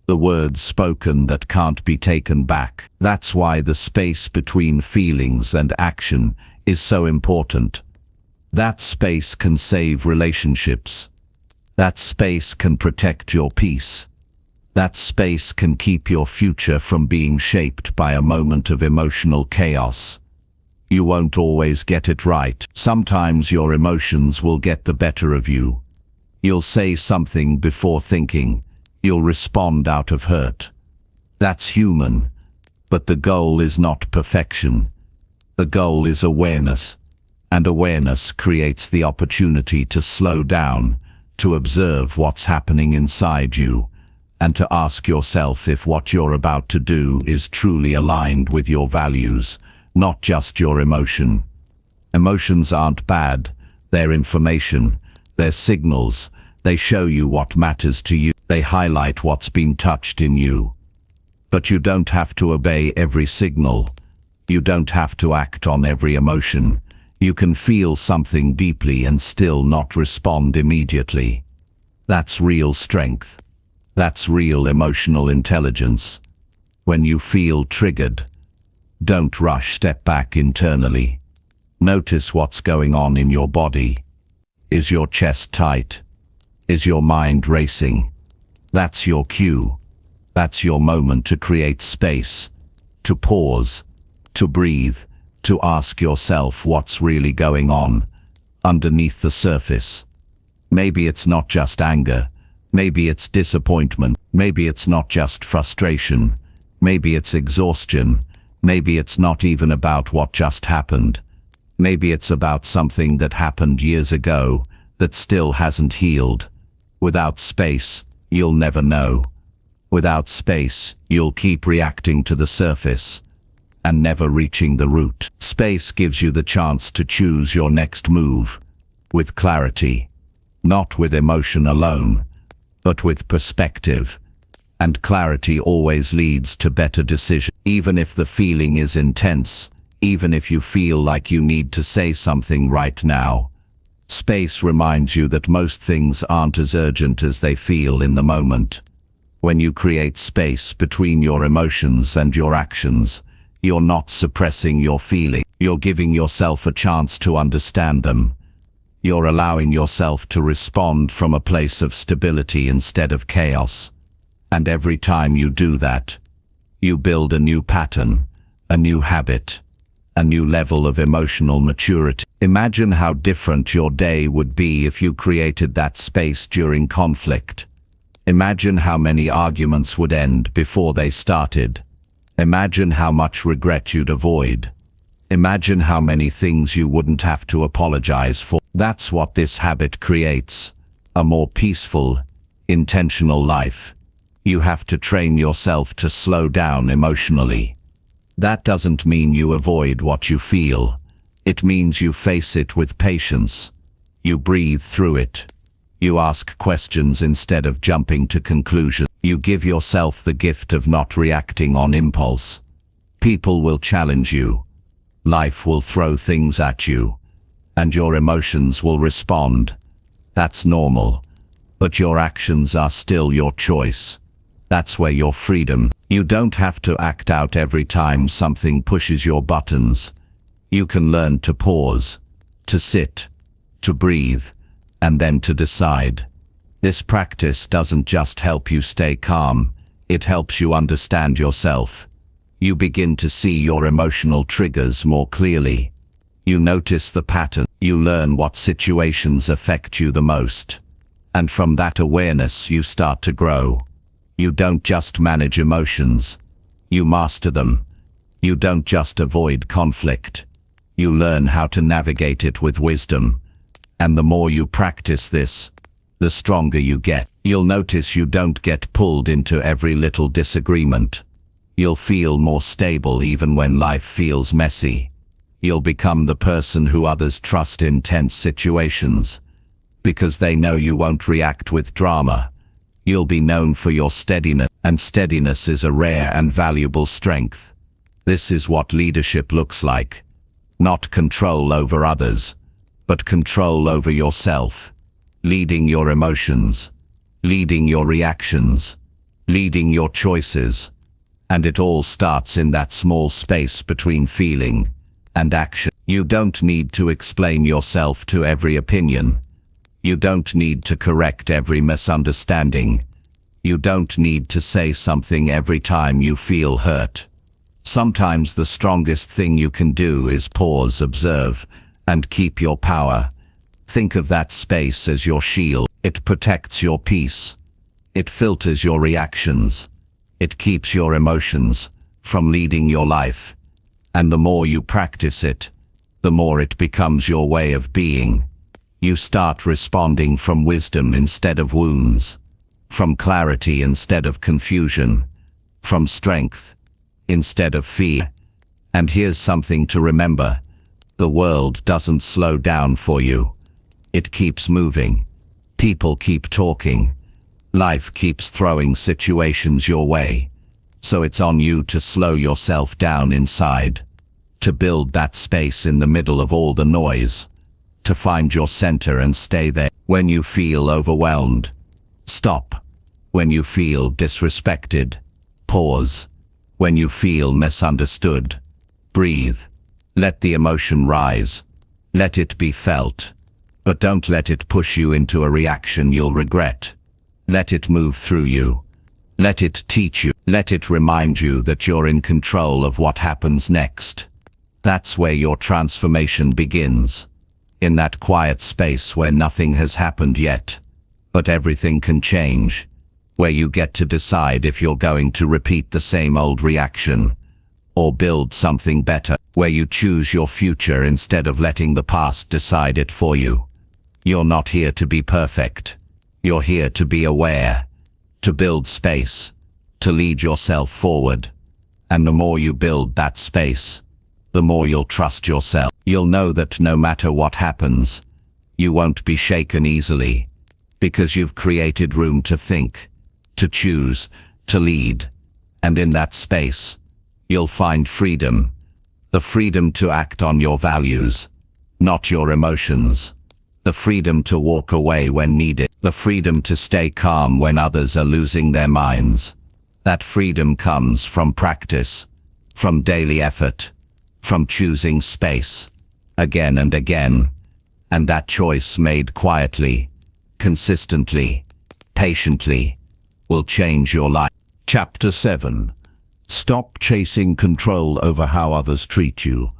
the words spoken that can't be taken back. That's why the space between feelings and action is so important. That space can save relationships. That space can protect your peace. That space can keep your future from being shaped by a moment of emotional chaos. You won't always get it right. Sometimes your emotions will get the better of you. You'll say something before thinking. You'll respond out of hurt. That's human. But the goal is not perfection. The goal is awareness. And awareness creates the opportunity to slow down, to observe what's happening inside you, and to ask yourself if what you're about to do is truly aligned with your values, not just your emotion. Emotions aren't bad. They're information. They're signals. They show you what matters to you. They highlight what's been touched in you. But you don't have to obey every signal. You don't have to act on every emotion. You can feel something deeply and still not respond immediately. That's real strength. That's real emotional intelligence. When you feel triggered, don't rush. Step back internally. Notice what's going on in your body. Is your chest tight? Is your mind racing? That's your cue. That's your moment to create space, to pause, to breathe, to ask yourself what's really going on underneath the surface. Maybe it's not just anger. Maybe it's disappointment. Maybe it's not just frustration. Maybe it's exhaustion. Maybe it's not even about what just happened. Maybe it's about something that happened years ago that still hasn't healed. Without space, you'll never know. Without space, you'll keep reacting to the surface and never reaching the root. Space gives you the chance to choose your next move with clarity, not with emotion alone, but with perspective. And clarity always leads to better decisions. Even if the feeling is intense, even if you feel like you need to say something right now, space reminds you that most things aren't as urgent as they feel in the moment. When you create space between your emotions and your actions, you're not suppressing your feelings. You're giving yourself a chance to understand them. You're allowing yourself to respond from a place of stability instead of chaos. And every time you do that, you build a new pattern, a new habit, a new level of emotional maturity. Imagine how different your day would be if you created that space during conflict. Imagine how many arguments would end before they started. Imagine how much regret you'd avoid. Imagine how many things you wouldn't have to apologize for. That's what this habit creates. A more peaceful, intentional life. You have to train yourself to slow down emotionally. That doesn't mean you avoid what you feel. It means you face it with patience. You breathe through it. You ask questions instead of jumping to conclusions. You give yourself the gift of not reacting on impulse. People will challenge you. Life will throw things at you. And your emotions will respond. That's normal. But your actions are still your choice. That's where your freedom. You don't have to act out every time something pushes your buttons. You can learn to pause, to sit, to breathe, and then to decide. This practice doesn't just help you stay calm, it helps you understand yourself. You begin to see your emotional triggers more clearly. You notice the pattern. You learn what situations affect you the most. And from that awareness you start to grow. You don't just manage emotions. You master them. You don't just avoid conflict. You learn how to navigate it with wisdom. And the more you practice this, the stronger you get. You'll notice you don't get pulled into every little disagreement. You'll feel more stable even when life feels messy. You'll become the person who others trust in tense situations, because they know you won't react with drama. You'll be known for your steadiness, and steadiness is a rare and valuable strength. This is what leadership looks like. Not control over others, but control over yourself, leading your emotions, leading your reactions, leading your choices. And it all starts in that small space between feeling and action. You don't need to explain yourself to every opinion. You don't need to correct every misunderstanding. You don't need to say something every time you feel hurt. Sometimes the strongest thing you can do is pause, observe, and keep your power. Think of that space as your shield. It protects your peace. It filters your reactions. It keeps your emotions from leading your life. And the more you practice it, the more it becomes your way of being. You start responding from wisdom instead of wounds, from clarity instead of confusion, from strength instead of fear. And here's something to remember. The world doesn't slow down for you. It keeps moving. People keep talking. Life keeps throwing situations your way. So it's on you to slow yourself down inside, to build that space in the middle of all the noise, to find your center and stay there. When you feel overwhelmed, stop. When you feel disrespected, pause. When you feel misunderstood, breathe. Let the emotion rise. Let it be felt. But don't let it push you into a reaction you'll regret. Let it move through you. Let it teach you. Let it remind you that you're in control of what happens next. That's where your transformation begins. In that quiet space where nothing has happened yet, but everything can change. Where you get to decide if you're going to repeat the same old reaction or build something better. Where you choose your future instead of letting the past decide it for you. You're not here to be perfect. You're here to be aware, to build space, to lead yourself forward. And the more you build that space, the more you'll trust yourself. You'll know that no matter what happens, you won't be shaken easily, because you've created room to think, to choose, to lead. And in that space, you'll find freedom. The freedom to act on your values, not your emotions. The freedom to walk away when needed. The freedom to stay calm when others are losing their minds. That freedom comes from practice, from daily effort, from choosing space, again and again. And that choice made quietly, consistently, patiently, will change your life. Chapter 7. Stop chasing control over how others treat you.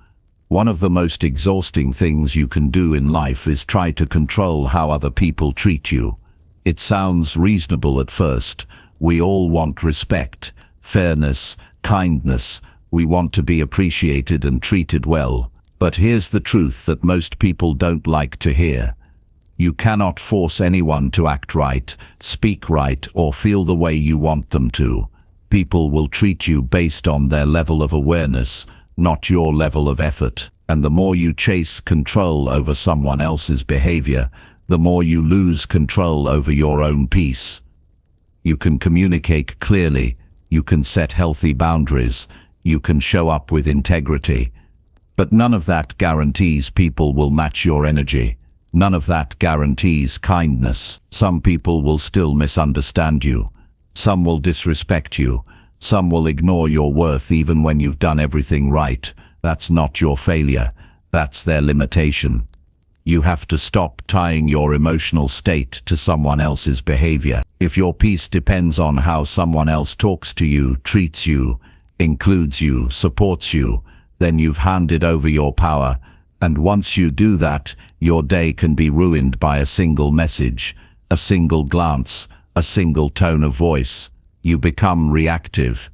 One of the most exhausting things you can do in life is try to control how other people treat you. It sounds reasonable at first. We all want respect, fairness, kindness. We want to be appreciated and treated well. But here's the truth that most people don't like to hear. You cannot force anyone to act right, speak right, or feel the way you want them to. People will treat you based on their level of awareness, not your level of effort. And the more you chase control over someone else's behavior, the more you lose control over your own peace. You can communicate clearly, you can set healthy boundaries, you can show up with integrity. But none of that guarantees people will match your energy. None of that guarantees kindness. Some people will still misunderstand you. Some will disrespect you. Some will ignore your worth even when you've done everything right. That's not your failure. That's their limitation. You have to stop tying your emotional state to someone else's behavior. If your peace depends on how someone else talks to you, treats you, includes you, supports you, then you've handed over your power. And once you do that, your day can be ruined by a single message, a single glance, a single tone of voice. You become reactive.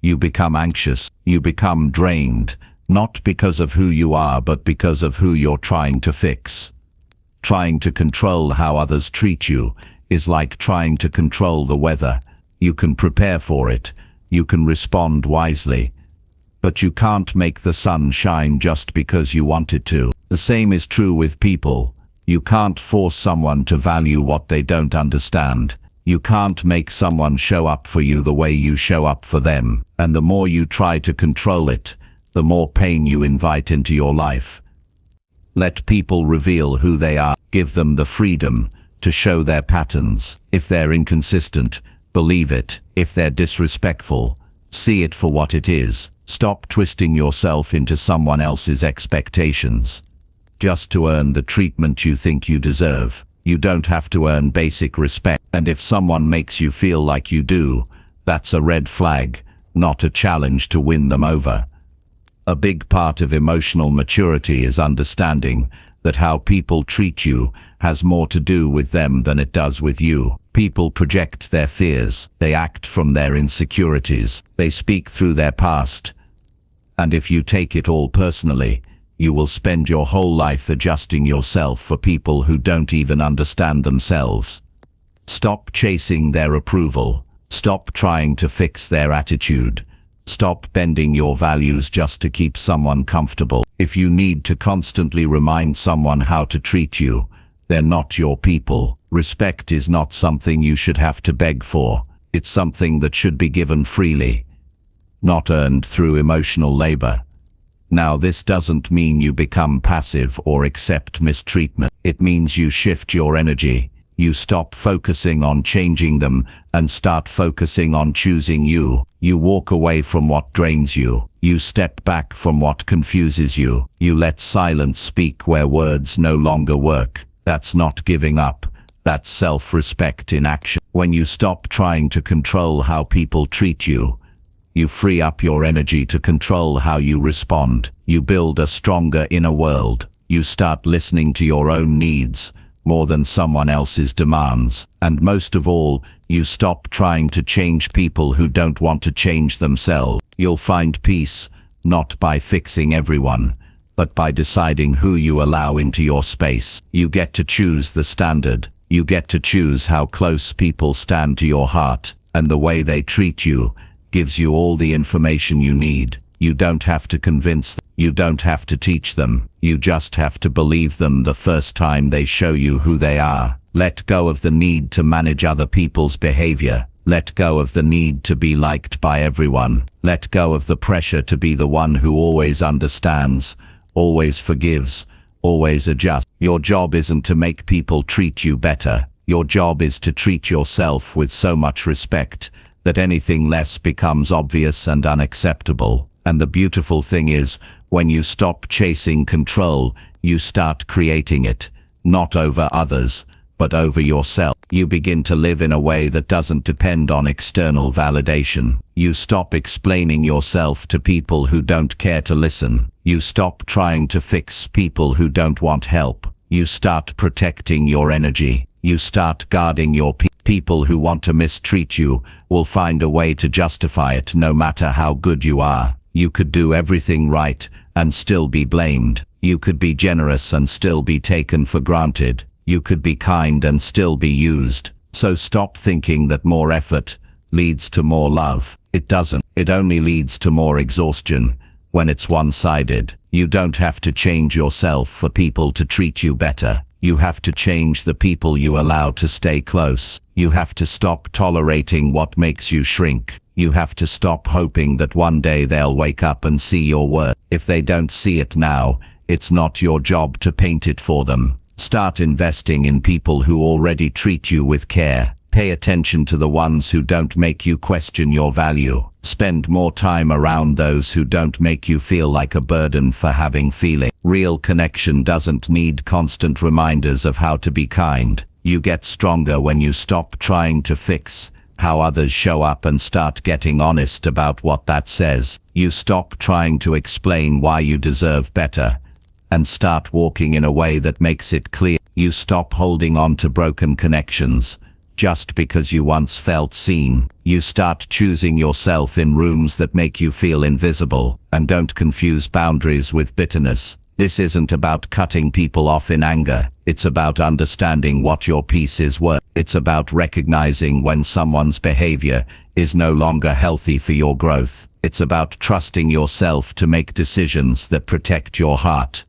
You become anxious. You become drained, not because of who you are, but because of who you're trying to fix. Trying to control how others treat you is like trying to control the weather. You can prepare for it. You can respond wisely. But you can't make the sun shine just because you want it to. The same is true with people. You can't force someone to value what they don't understand. You can't make someone show up for you the way you show up for them. And the more you try to control it, the more pain you invite into your life. Let people reveal who they are. Give them the freedom to show their patterns. If they're inconsistent, believe it. If they're disrespectful, see it for what it is. Stop twisting yourself into someone else's expectations just to earn the treatment you think you deserve. You don't have to earn basic respect. And if someone makes you feel like you do, that's a red flag, not a challenge to win them over. A big part of emotional maturity is understanding that how people treat you has more to do with them than it does with you. People project their fears, they act from their insecurities, they speak through their past. And if you take it all personally, you will spend your whole life adjusting yourself for people who don't even understand themselves. Stop chasing their approval. Stop trying to fix their attitude. Stop bending your values just to keep someone comfortable. If you need to constantly remind someone how to treat you, they're not your people. Respect is not something you should have to beg for. It's something that should be given freely, not earned through emotional labor. Now, this doesn't mean you become passive or accept mistreatment. It means you shift your energy. You stop focusing on changing them and start focusing on choosing you. You walk away from what drains you. You step back from what confuses you. You let silence speak where words no longer work. That's not giving up. That's self-respect in action. When you stop trying to control how people treat you, you free up your energy to control how you respond. You build a stronger inner world. You start listening to your own needs more than someone else's demands. And most of all, you stop trying to change people who don't want to change themselves. You'll find peace, not by fixing everyone, but by deciding who you allow into your space. You get to choose the standard. You get to choose how close people stand to your heart, and the way they treat you gives you all the information you need. You don't have to convince them. You don't have to teach them. You just have to believe them the first time they show you who they are. Let go of the need to manage other people's behavior. Let go of the need to be liked by everyone. Let go of the pressure to be the one who always understands, always forgives, always adjusts. Your job isn't to make people treat you better. Your job is to treat yourself with so much respect that anything less becomes obvious and unacceptable. And the beautiful thing is, when you stop chasing control, you start creating it, not over others, but over yourself. You begin to live in a way that doesn't depend on external validation. You stop explaining yourself to people who don't care to listen. You stop trying to fix people who don't want help. You start protecting your energy. You start guarding your people who want to mistreat you will find a way to justify it no matter how good you are. You could do everything right and still be blamed. You could be generous and still be taken for granted. You could be kind and still be used. So stop thinking that more effort leads to more love. It doesn't. It only leads to more exhaustion when it's one-sided. You don't have to change yourself for people to treat you better. You have to change the people you allow to stay close. You have to stop tolerating what makes you shrink. You have to stop hoping that one day they'll wake up and see your worth. If they don't see it now, it's not your job to paint it for them. Start investing in people who already treat you with care. Pay attention to the ones who don't make you question your value. Spend more time around those who don't make you feel like a burden for having feelings. Real connection doesn't need constant reminders of how to be kind. You get stronger when you stop trying to fix how others show up and start getting honest about what that says. You stop trying to explain why you deserve better and start walking in a way that makes it clear. You stop holding on to broken connections just because you once felt seen. You start choosing yourself in rooms that make you feel invisible, and don't confuse boundaries with bitterness. This isn't about cutting people off in anger. It's about understanding what your peace is worth. It's about recognizing when someone's behavior is no longer healthy for your growth. It's about trusting yourself to make decisions that protect your heart,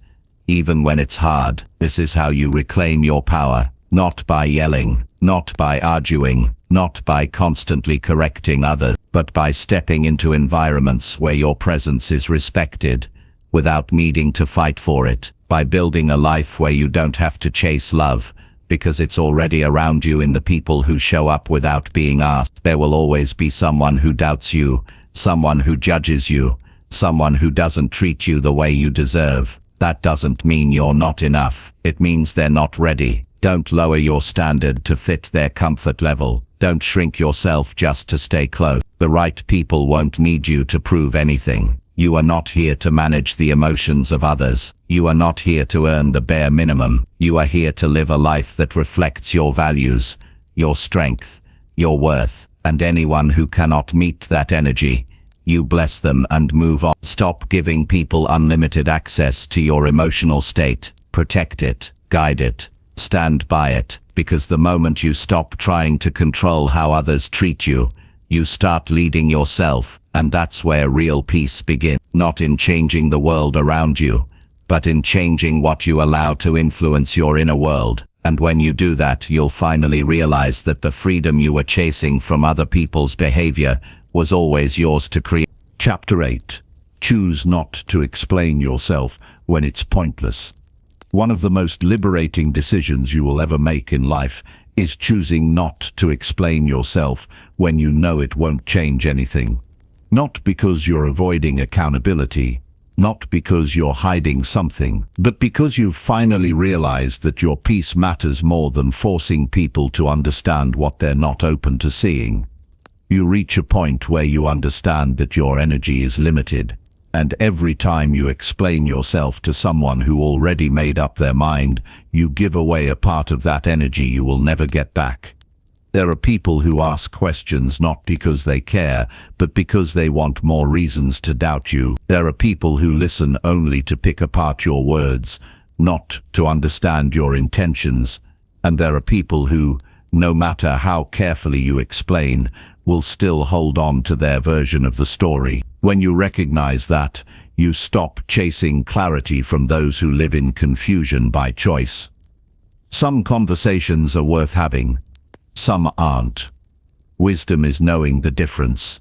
even when it's hard. This is how you reclaim your power, not by yelling, not by arguing, not by constantly correcting others, but by stepping into environments where your presence is respected without needing to fight for it. by building a life where you don't have to chase love, because it's already around you in the people who show up without being asked. There will always be someone who doubts you, someone who judges you, someone who doesn't treat you the way you deserve. That doesn't mean you're not enough. It means they're not ready. Don't lower your standard to fit their comfort level. Don't shrink yourself just to stay close. The right people won't need you to prove anything. You are not here to manage the emotions of others. You are not here to earn the bare minimum. You are here to live a life that reflects your values, your strength, your worth. And anyone who cannot meet that energy, you bless them and move on. Stop giving people unlimited access to your emotional state. Protect it, guide it, stand by it, because the moment you stop trying to control how others treat you, you start leading yourself, and that's where real peace begins. Not in changing the world around you, but in changing what you allow to influence your inner world. And when you do that, you'll finally realize that the freedom you were chasing from other people's behavior was always yours to create. Chapter 8. Choose not to explain yourself when it's pointless. One of the most liberating decisions you will ever make in life is choosing not to explain yourself when you know it won't change anything. Not because you're avoiding accountability, not because you're hiding something, but because you've finally realized that your peace matters more than forcing people to understand what they're not open to seeing. You reach a point where you understand that your energy is limited, and every time you explain yourself to someone who already made up their mind, you give away a part of that energy you will never get back. There are people who ask questions not because they care, but because they want more reasons to doubt you. There are people who listen only to pick apart your words, not to understand your intentions. And there are people who, no matter how carefully you explain, will still hold on to their version of the story. When you recognize that, you stop chasing clarity from those who live in confusion by choice. Some conversations are worth having. Some aren't. Wisdom is knowing the difference.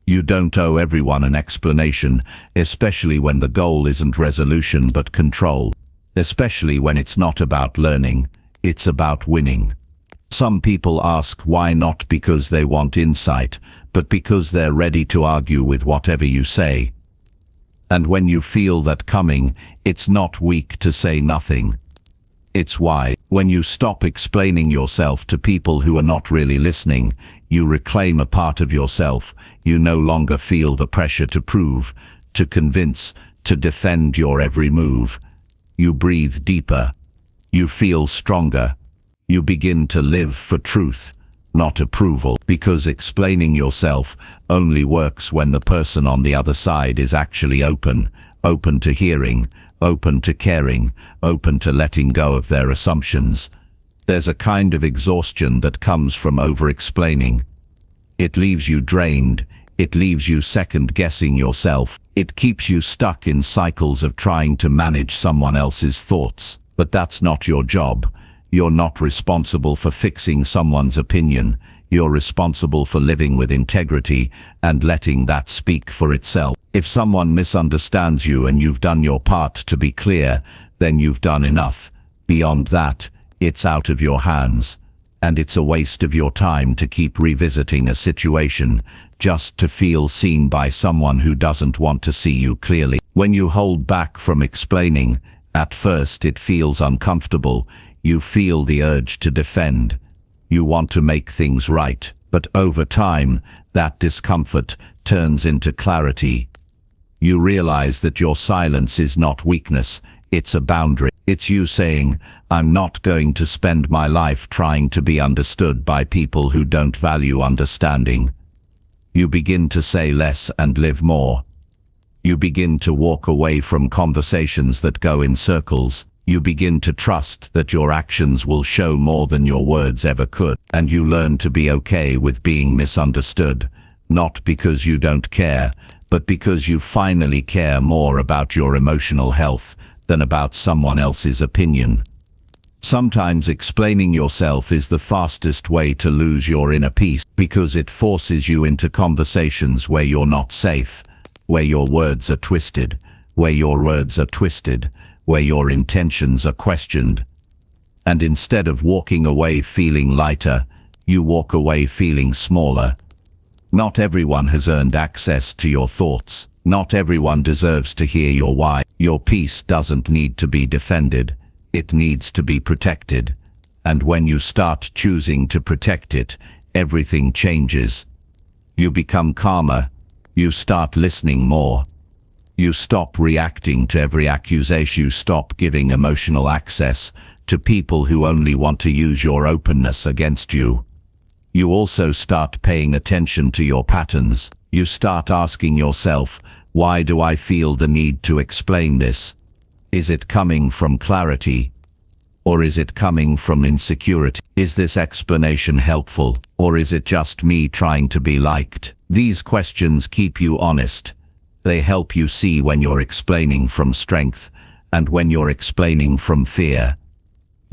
You don't owe everyone an explanation, especially when the goal isn't resolution but control. Especially when it's not about learning, it's about winning. Some people ask why not because they want insight, but because they're ready to argue with whatever you say. And when you feel that coming, it's not weak to say nothing. It's why, when you stop explaining yourself to people who are not really listening, you reclaim a part of yourself. You no longer feel the pressure to prove, to convince, to defend your every move. You breathe deeper. You feel stronger. You begin to live for truth, not approval, because explaining yourself only works when the person on the other side is actually open to hearing, open to caring, open to letting go of their assumptions. There's a kind of exhaustion that comes from over-explaining. It leaves you drained. It leaves you second-guessing yourself. It keeps you stuck in cycles of trying to manage someone else's thoughts. But that's not your job. You're not responsible for fixing someone's opinion. You're responsible for living with integrity and letting that speak for itself. If someone misunderstands you and you've done your part to be clear, then you've done enough. Beyond that, it's out of your hands. And it's a waste of your time to keep revisiting a situation just to feel seen by someone who doesn't want to see you clearly. When you hold back from explaining, at first it feels uncomfortable. You feel the urge to defend. You want to make things right. But over time, that discomfort turns into clarity. You realize that your silence is not weakness, it's a boundary. It's you saying, I'm not going to spend my life trying to be understood by people who don't value understanding. You begin to say less and live more. You begin to walk away from conversations that go in circles. You begin to trust that your actions will show more than your words ever could. And you learn to be okay with being misunderstood, not because you don't care, but because you finally care more about your emotional health than about someone else's opinion. Sometimes explaining yourself is the fastest way to lose your inner peace, because it forces you into conversations where you're not safe, where your words are twisted, where your intentions are questioned. And instead of walking away feeling lighter, you walk away feeling smaller. Not everyone has earned access to your thoughts. Not everyone deserves to hear your why. Your peace doesn't need to be defended. It needs to be protected. And when you start choosing to protect it, everything changes. You become calmer. You start listening more. You stop reacting to every accusation. You stop giving emotional access to people who only want to use your openness against you. You also start paying attention to your patterns. You start asking yourself, why do I feel the need to explain this? Is it coming from clarity? Or is it coming from insecurity? Is this explanation helpful? Or is it just me trying to be liked? These questions keep you honest. They help you see when you're explaining from strength and when you're explaining from fear.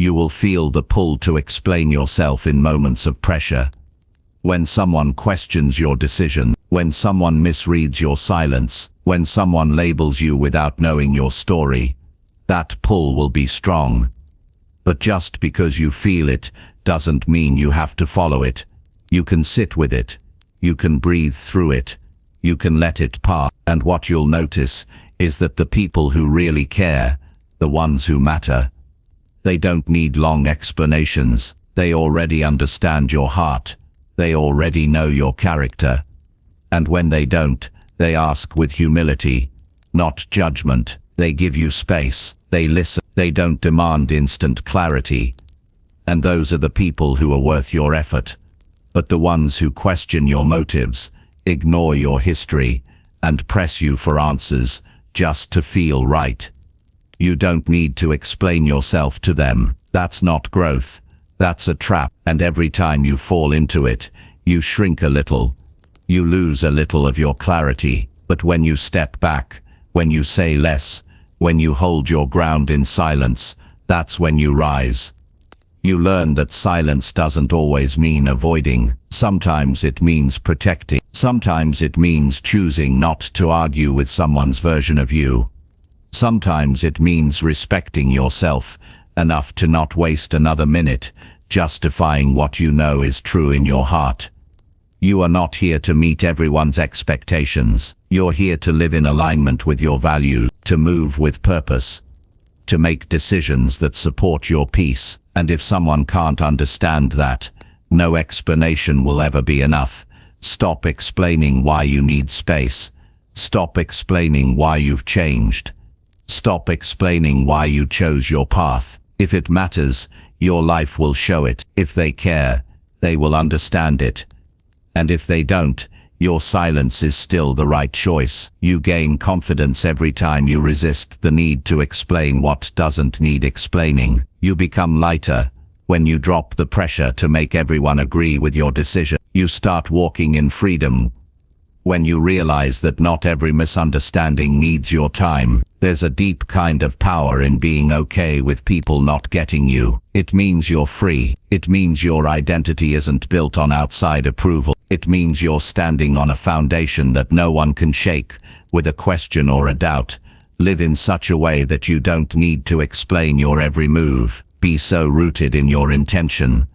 You will feel the pull to explain yourself in moments of pressure. When someone questions your decision, when someone misreads your silence, when someone labels you without knowing your story, that pull will be strong. But just because you feel it doesn't mean you have to follow it. You can sit with it. You can breathe through it. You can let it pass. And what you'll notice is that the people who really care, the ones who matter, they don't need long explanations. They already understand your heart. They already know your character. And when they don't, they ask with humility, not judgment. They give you space. They listen. They don't demand instant clarity. And those are the people who are worth your effort. But the ones who question your motives, ignore your history, and press you for answers just to feel right. You don't need to explain yourself to them. That's not growth. That's a trap. And every time you fall into it, you shrink a little. You lose a little of your clarity. But when you step back, when you say less, when you hold your ground in silence, that's when you rise. You learn that silence doesn't always mean avoiding. Sometimes it means protecting. Sometimes it means choosing not to argue with someone's version of you. Sometimes it means respecting yourself enough to not waste another minute justifying what you know is true in your heart. You are not here to meet everyone's expectations. You're here to live in alignment with your values, to move with purpose, to make decisions that support your peace. And if someone can't understand that, no explanation will ever be enough. Stop explaining why you need space. Stop explaining why you've changed. Stop explaining why you chose your path. If it matters, your life will show it. If they care, they will understand it. And if they don't, your silence is still the right choice. You gain confidence every time you resist the need to explain what doesn't need explaining. You become lighter when you drop the pressure to make everyone agree with your decision. You start walking in freedom when you realize that not every misunderstanding needs your time. There's a deep kind of power in being okay with people not getting you. It means you're free. It means your identity isn't built on outside approval. It means you're standing on a foundation that no one can shake with a question or a doubt. Live in such a way that you don't need to explain your every move. Be so rooted in your intention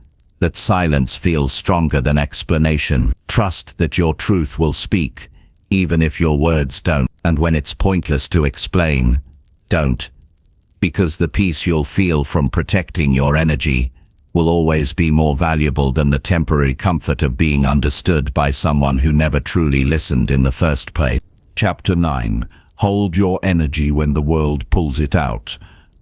that silence feels stronger than explanation. Trust that your truth will speak, even if your words don't. And when it's pointless to explain, don't. Because the peace you'll feel from protecting your energy will always be more valuable than the temporary comfort of being understood by someone who never truly listened in the first place. Chapter 9. Hold your energy when the world pulls it out.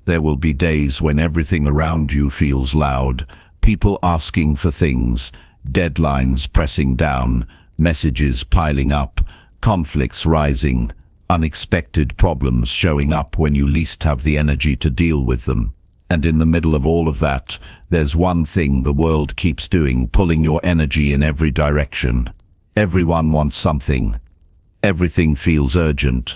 There will be days when everything around you feels loud. People asking for things, deadlines pressing down, messages piling up, conflicts rising, unexpected problems showing up when you least have the energy to deal with them. And in the middle of all of that, there's one thing the world keeps doing, pulling your energy in every direction. Everyone wants something. Everything feels urgent.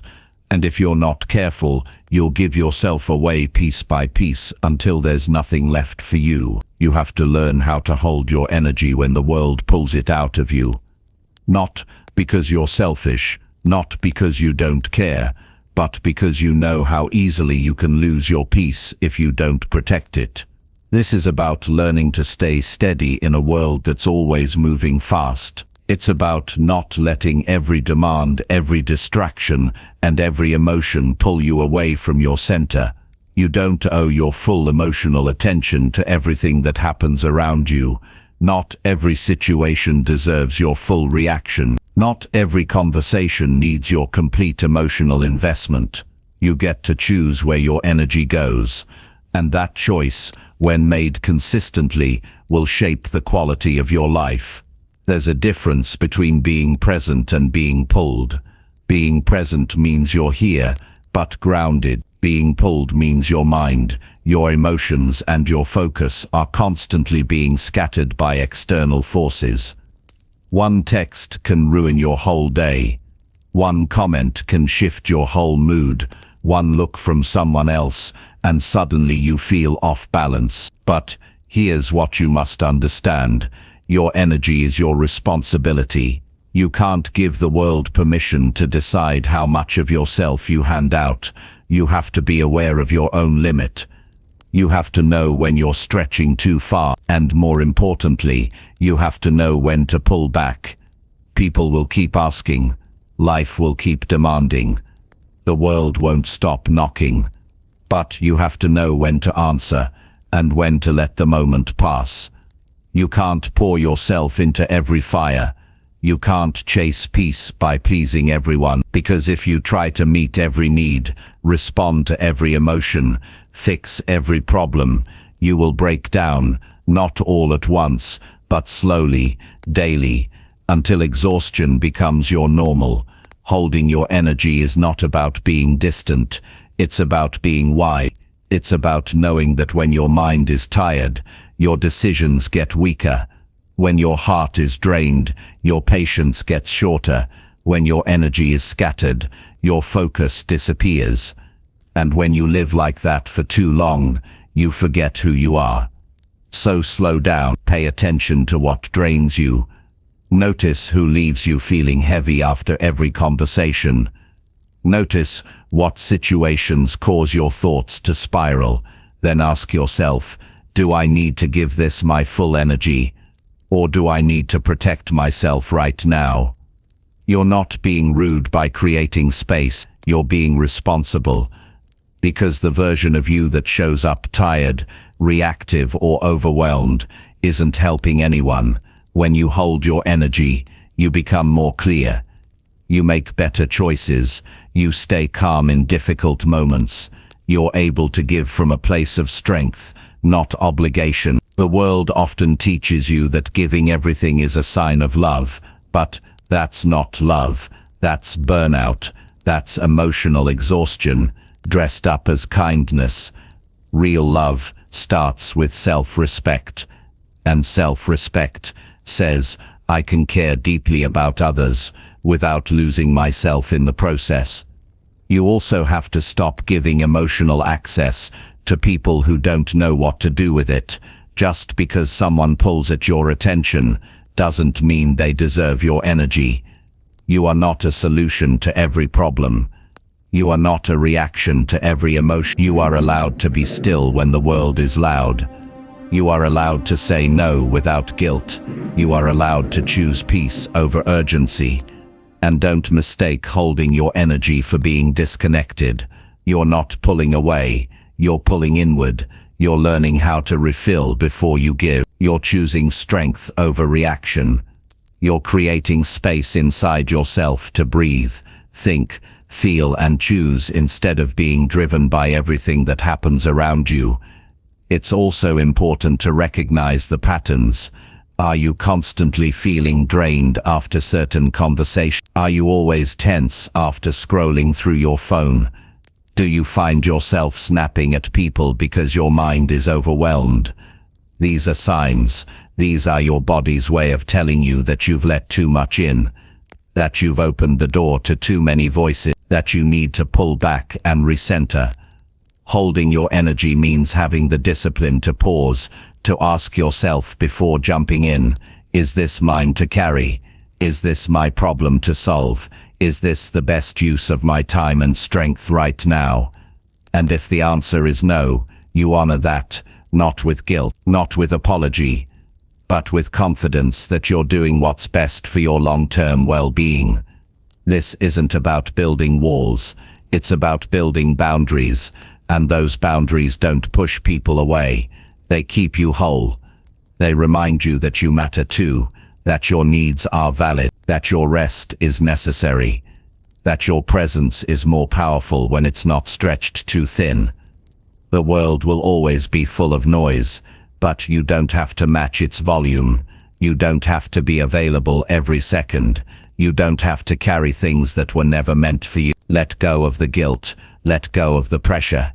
And if you're not careful, you'll give yourself away piece by piece until there's nothing left for you. You have to learn how to hold your energy when the world pulls it out of you. Not because you're selfish, not because you don't care, but because you know how easily you can lose your peace if you don't protect it. This is about learning to stay steady in a world that's always moving fast. It's about not letting every demand, every distraction, and every emotion pull you away from your center. You don't owe your full emotional attention to everything that happens around you. Not every situation deserves your full reaction. Not every conversation needs your complete emotional investment. You get to choose where your energy goes, and that choice, when made consistently, will shape the quality of your life. There's a difference between being present and being pulled. Being present means you're here, but grounded. Being pulled means your mind, your emotions, and your focus are constantly being scattered by external forces. One text can ruin your whole day. One comment can shift your whole mood. One look from someone else, and suddenly you feel off balance. But here's what you must understand. Your energy is your responsibility. You can't give the world permission to decide how much of yourself you hand out. You have to be aware of your own limit. You have to know when you're stretching too far, and more importantly, you have to know when to pull back. People will keep asking. Life will keep demanding. The world won't stop knocking. But you have to know when to answer, and when to let the moment pass. You can't pour yourself into every fire. You can't chase peace by pleasing everyone, because if you try to meet every need, respond to every emotion, fix every problem, you will break down, not all at once, but slowly, daily, until exhaustion becomes your normal. Holding your energy is not about being distant, it's about being wise. It's about knowing that when your mind is tired, your decisions get weaker. When your heart is drained, your patience gets shorter. When your energy is scattered, your focus disappears. And when you live like that for too long, you forget who you are. So slow down, pay attention to what drains you. Notice who leaves you feeling heavy after every conversation. Notice what situations cause your thoughts to spiral. Then ask yourself, do I need to give this my full energy? Or do I need to protect myself right now? You're not being rude by creating space, you're being responsible. Because the version of you that shows up tired, reactive, or overwhelmed isn't helping anyone. When you hold your energy, you become more clear. You make better choices. You stay calm in difficult moments. You're able to give from a place of strength, not obligation. The world often teaches you that giving everything is a sign of love, but that's not love. That's burnout. That's emotional exhaustion, dressed up as kindness. Real love starts with self-respect. And self-respect says, I can care deeply about others without losing myself in the process. You also have to stop giving emotional access to people who don't know what to do with it. Just because someone pulls at your attention doesn't mean they deserve your energy. You are not a solution to every problem. You are not a reaction to every emotion. You are allowed to be still when the world is loud. You are allowed to say no without guilt. You are allowed to choose peace over urgency. And don't mistake holding your energy for being disconnected. You're not pulling away, you're pulling inward. You're learning how to refill before you give. You're choosing strength over reaction. You're creating space inside yourself to breathe, think, feel, and choose instead of being driven by everything that happens around you. It's also important to recognize the patterns. Are you constantly feeling drained after certain conversations? Are you always tense after scrolling through your phone? Do you find yourself snapping at people because your mind is overwhelmed? These are signs. These are your body's way of telling you that you've let too much in, that you've opened the door to too many voices, that you need to pull back and recenter. Holding your energy means having the discipline to pause, to ask yourself before jumping in, is this mine to carry? Is this my problem to solve? Is this the best use of my time and strength right now? And if the answer is no, you honor that, not with guilt, not with apology, but with confidence that you're doing what's best for your long-term well-being. This isn't about building walls, it's about building boundaries, and those boundaries don't push people away. They keep you whole. They remind you that you matter too, that your needs are valid, that your rest is necessary, that your presence is more powerful when it's not stretched too thin. The world will always be full of noise, but you don't have to match its volume. You don't have to be available every second. You don't have to carry things that were never meant for you. Let go of the guilt. Let go of the pressure.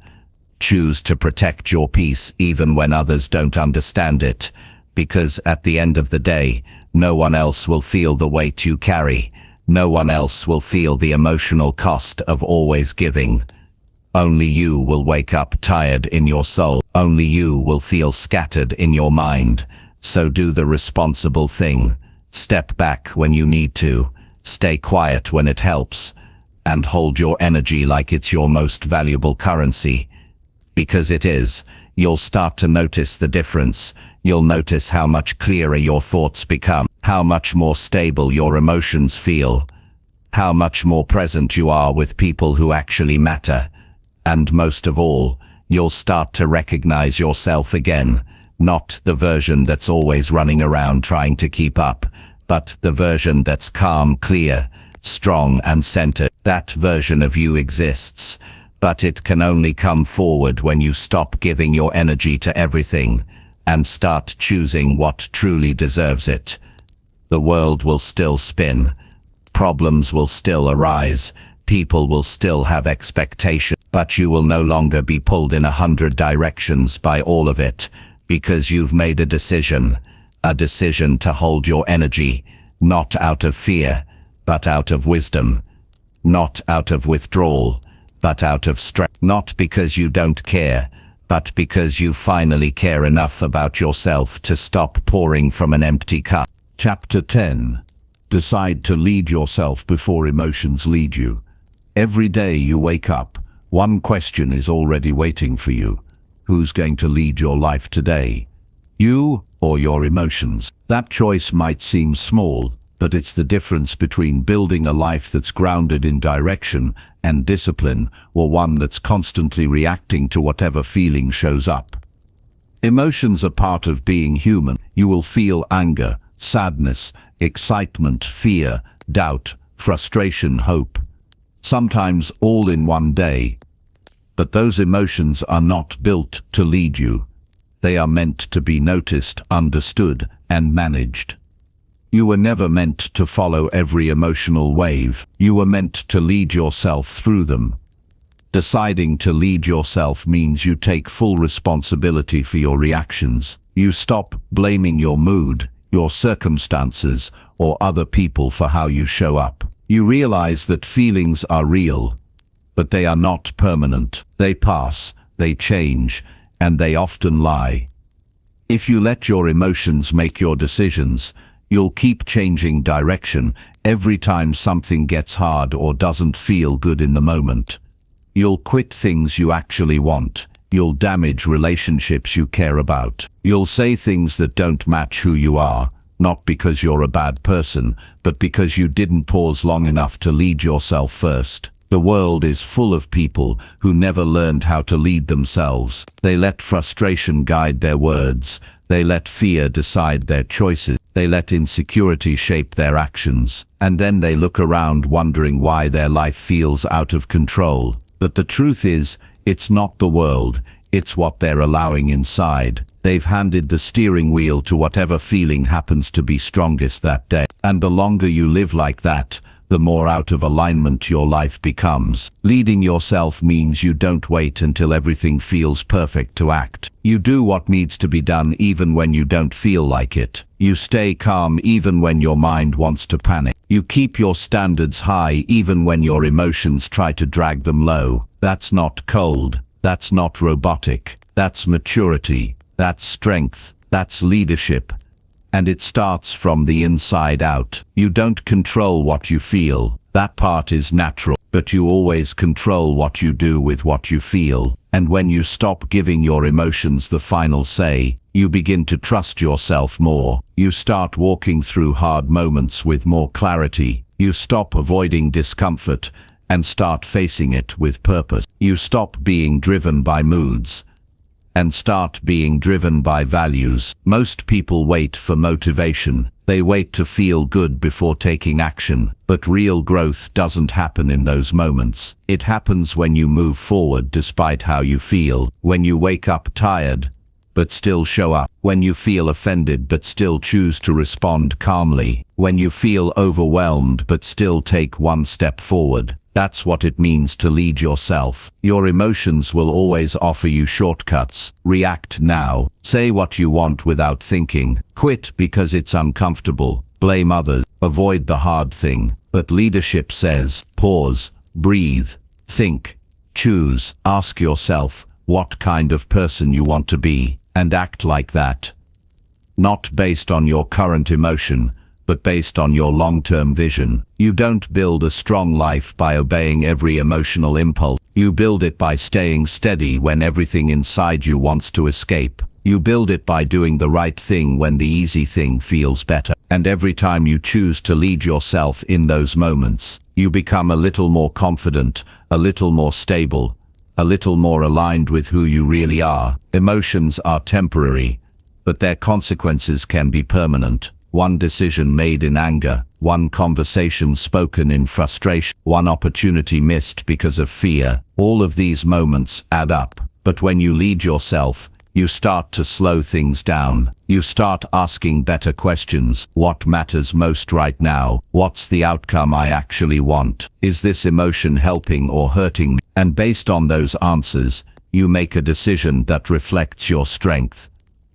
Choose to protect your peace even when others don't understand it, because at the end of the day, no one else will feel the weight you carry. No one else will feel the emotional cost of always giving. Only you will wake up tired in your soul. Only you will feel scattered in your mind. So do the responsible thing. Step back when you need to. Stay quiet when it helps. And hold your energy like it's your most valuable currency. Because it is. You'll start to notice the difference. You'll notice how much clearer your thoughts become, how much more stable your emotions feel, how much more present you are with people who actually matter. And most of all, you'll start to recognize yourself again, not the version that's always running around trying to keep up, but the version that's calm, clear, strong and centered. That version of you exists, but it can only come forward when you stop giving your energy to everything and start choosing what truly deserves it. The world will still spin. Problems will still arise. People will still have expectations, but you will no longer be pulled in 100 directions by all of it, because you've made a decision to hold your energy, not out of fear, but out of wisdom, not out of withdrawal, but out of strength, not because you don't care, but because you finally care enough about yourself to stop pouring from an empty cup. Chapter 10. Decide to lead yourself before emotions lead you. Every day you wake up, one question is already waiting for you. Who's going to lead your life today? You or your emotions? That choice might seem small, but it's the difference between building a life that's grounded in direction and discipline, or one that's constantly reacting to whatever feeling shows up. Emotions are part of being human. You will feel anger, sadness, excitement, fear, doubt, frustration, hope. Sometimes all in one day. But those emotions are not built to lead you. They are meant to be noticed, understood, and managed. You were never meant to follow every emotional wave. You were meant to lead yourself through them. Deciding to lead yourself means you take full responsibility for your reactions. You stop blaming your mood, your circumstances, or other people for how you show up. You realize that feelings are real, but they are not permanent. They pass, they change, and they often lie. If you let your emotions make your decisions, you'll keep changing direction every time something gets hard or doesn't feel good in the moment. You'll quit things you actually want. You'll damage relationships you care about. You'll say things that don't match who you are, not because you're a bad person, but because you didn't pause long enough to lead yourself first. The world is full of people who never learned how to lead themselves. They let frustration guide their words. They let fear decide their choices. They let insecurity shape their actions. And then they look around wondering why their life feels out of control. But the truth is, it's not the world, it's what they're allowing inside. They've handed the steering wheel to whatever feeling happens to be strongest that day. And the longer you live like that, the more out of alignment your life becomes. Leading yourself means you don't wait until everything feels perfect to act. You do what needs to be done even when you don't feel like it. You stay calm even when your mind wants to panic. You keep your standards high even when your emotions try to drag them low. That's not cold. That's not robotic. That's maturity. That's strength. That's leadership. And it starts from the inside out. You don't control what you feel. That part is natural, but you always control what you do with what you feel. And when you stop giving your emotions the final say, you begin to trust yourself more. You start walking through hard moments with more clarity. You stop avoiding discomfort and start facing it with purpose. You stop being driven by moods and start being driven by values. Most people wait for motivation. They wait to feel good before taking action. But real growth doesn't happen in those moments. It happens when you move forward despite how you feel. When you wake up tired, but still show up. When you feel offended but still choose to respond calmly. When you feel overwhelmed but still take one step forward. That's what it means to lead yourself. Your emotions will always offer you shortcuts. React now. Say what you want without thinking. Quit because it's uncomfortable. Blame others. Avoid the hard thing. But leadership says, pause, breathe, think, choose. Ask yourself what kind of person you want to be, and act like that. Not based on your current emotion, but based on your long-term vision. You don't build a strong life by obeying every emotional impulse. You build it by staying steady when everything inside you wants to escape. You build it by doing the right thing when the easy thing feels better. And every time you choose to lead yourself in those moments, you become a little more confident, a little more stable, a little more aligned with who you really are. Emotions are temporary, but their consequences can be permanent. One decision made in anger, one conversation spoken in frustration, one opportunity missed because of fear. All of these moments add up. But when you lead yourself, you start to slow things down. You start asking better questions. What matters most right now? What's the outcome I actually want? Is this emotion helping or hurting me? And based on those answers, you make a decision that reflects your strength,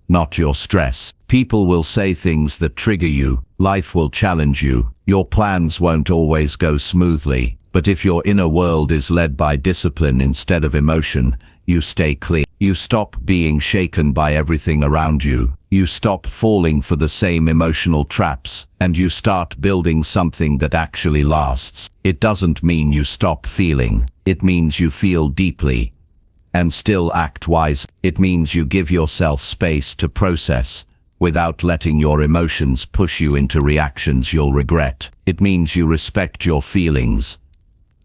not your stress. People will say things that trigger you. Life will challenge you. Your plans won't always go smoothly. But if your inner world is led by discipline instead of emotion, you stay clear. You stop being shaken by everything around you. You stop falling for the same emotional traps, and you start building something that actually lasts. It doesn't mean you stop feeling. It means you feel deeply and still act wise. It means you give yourself space to process without letting your emotions push you into reactions you'll regret. It means you respect your feelings,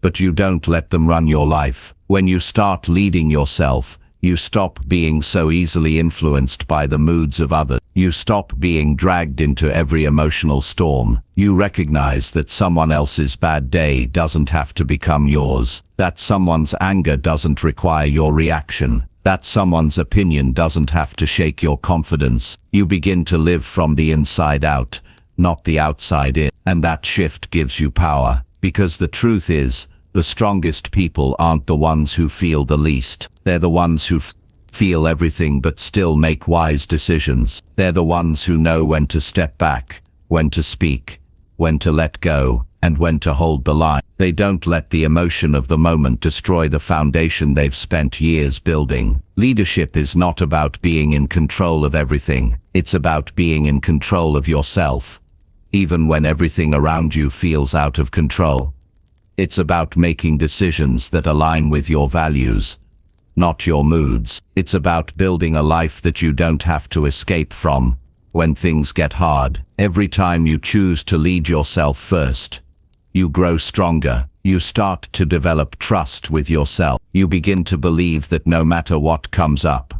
but you don't let them run your life. When you start leading yourself, you stop being so easily influenced by the moods of others. You stop being dragged into every emotional storm. You recognize that someone else's bad day doesn't have to become yours. That someone's anger doesn't require your reaction. That someone's opinion doesn't have to shake your confidence. You begin to live from the inside out, not the outside in. And that shift gives you power. Because the truth is, the strongest people aren't the ones who feel the least. They're the ones who feel everything but still make wise decisions. They're the ones who know when to step back, when to speak, when to let go, and when to hold the line. They don't let the emotion of the moment destroy the foundation they've spent years building. Leadership is not about being in control of everything. It's about being in control of yourself, even when everything around you feels out of control. It's about making decisions that align with your values, not your moods. It's about building a life that you don't have to escape from when things get hard. Every time you choose to lead yourself first, you grow stronger. You start to develop trust with yourself. You begin to believe that no matter what comes up,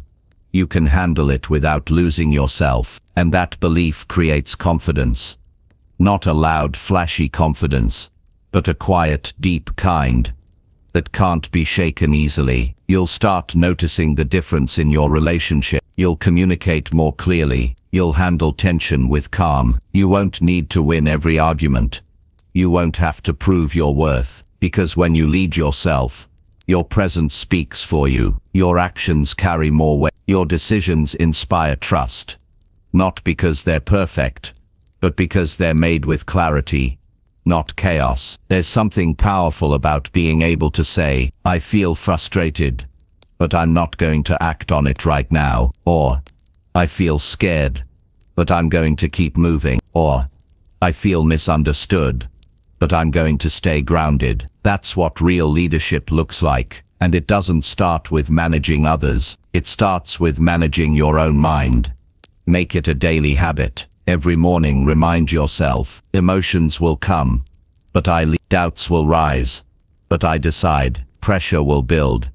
you can handle it without losing yourself. And that belief creates confidence. Not a loud, flashy confidence, but a quiet, deep kind that can't be shaken easily. You'll start noticing the difference in your relationship. You'll communicate more clearly. You'll handle tension with calm. You won't need to win every argument. You won't have to prove your worth, because when you lead yourself, your presence speaks for you. Your actions carry more weight. Your decisions inspire trust, not because they're perfect, but because they're made with clarity, not chaos. There's something powerful about being able to say, I feel frustrated, but I'm not going to act on it right now. Or, I feel scared, but I'm going to keep moving. Or, I feel misunderstood, but I'm going to stay grounded. That's what real leadership looks like. And it doesn't start with managing others. It starts with managing your own mind. Make it a daily habit. Every morning remind yourself, emotions will come, but doubts will rise, but I decide, pressure will build,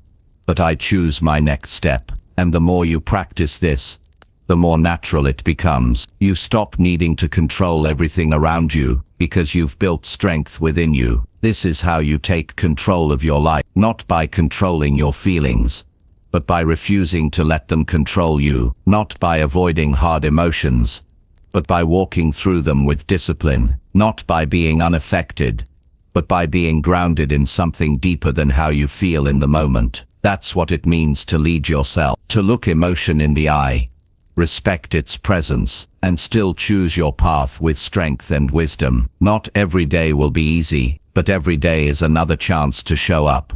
but I choose my next step. And the more you practice this, the more natural it becomes. You stop needing to control everything around you, because you've built strength within you. This is how you take control of your life, not by controlling your feelings, but by refusing to let them control you, not by avoiding hard emotions, but by walking through them with discipline, not by being unaffected, but by being grounded in something deeper than how you feel in the moment. That's what it means to lead yourself, to look emotion in the eye, respect its presence, and still choose your path with strength and wisdom. Not every day will be easy, but every day is another chance to show up,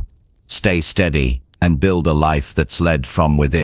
stay steady, and build a life that's led from within.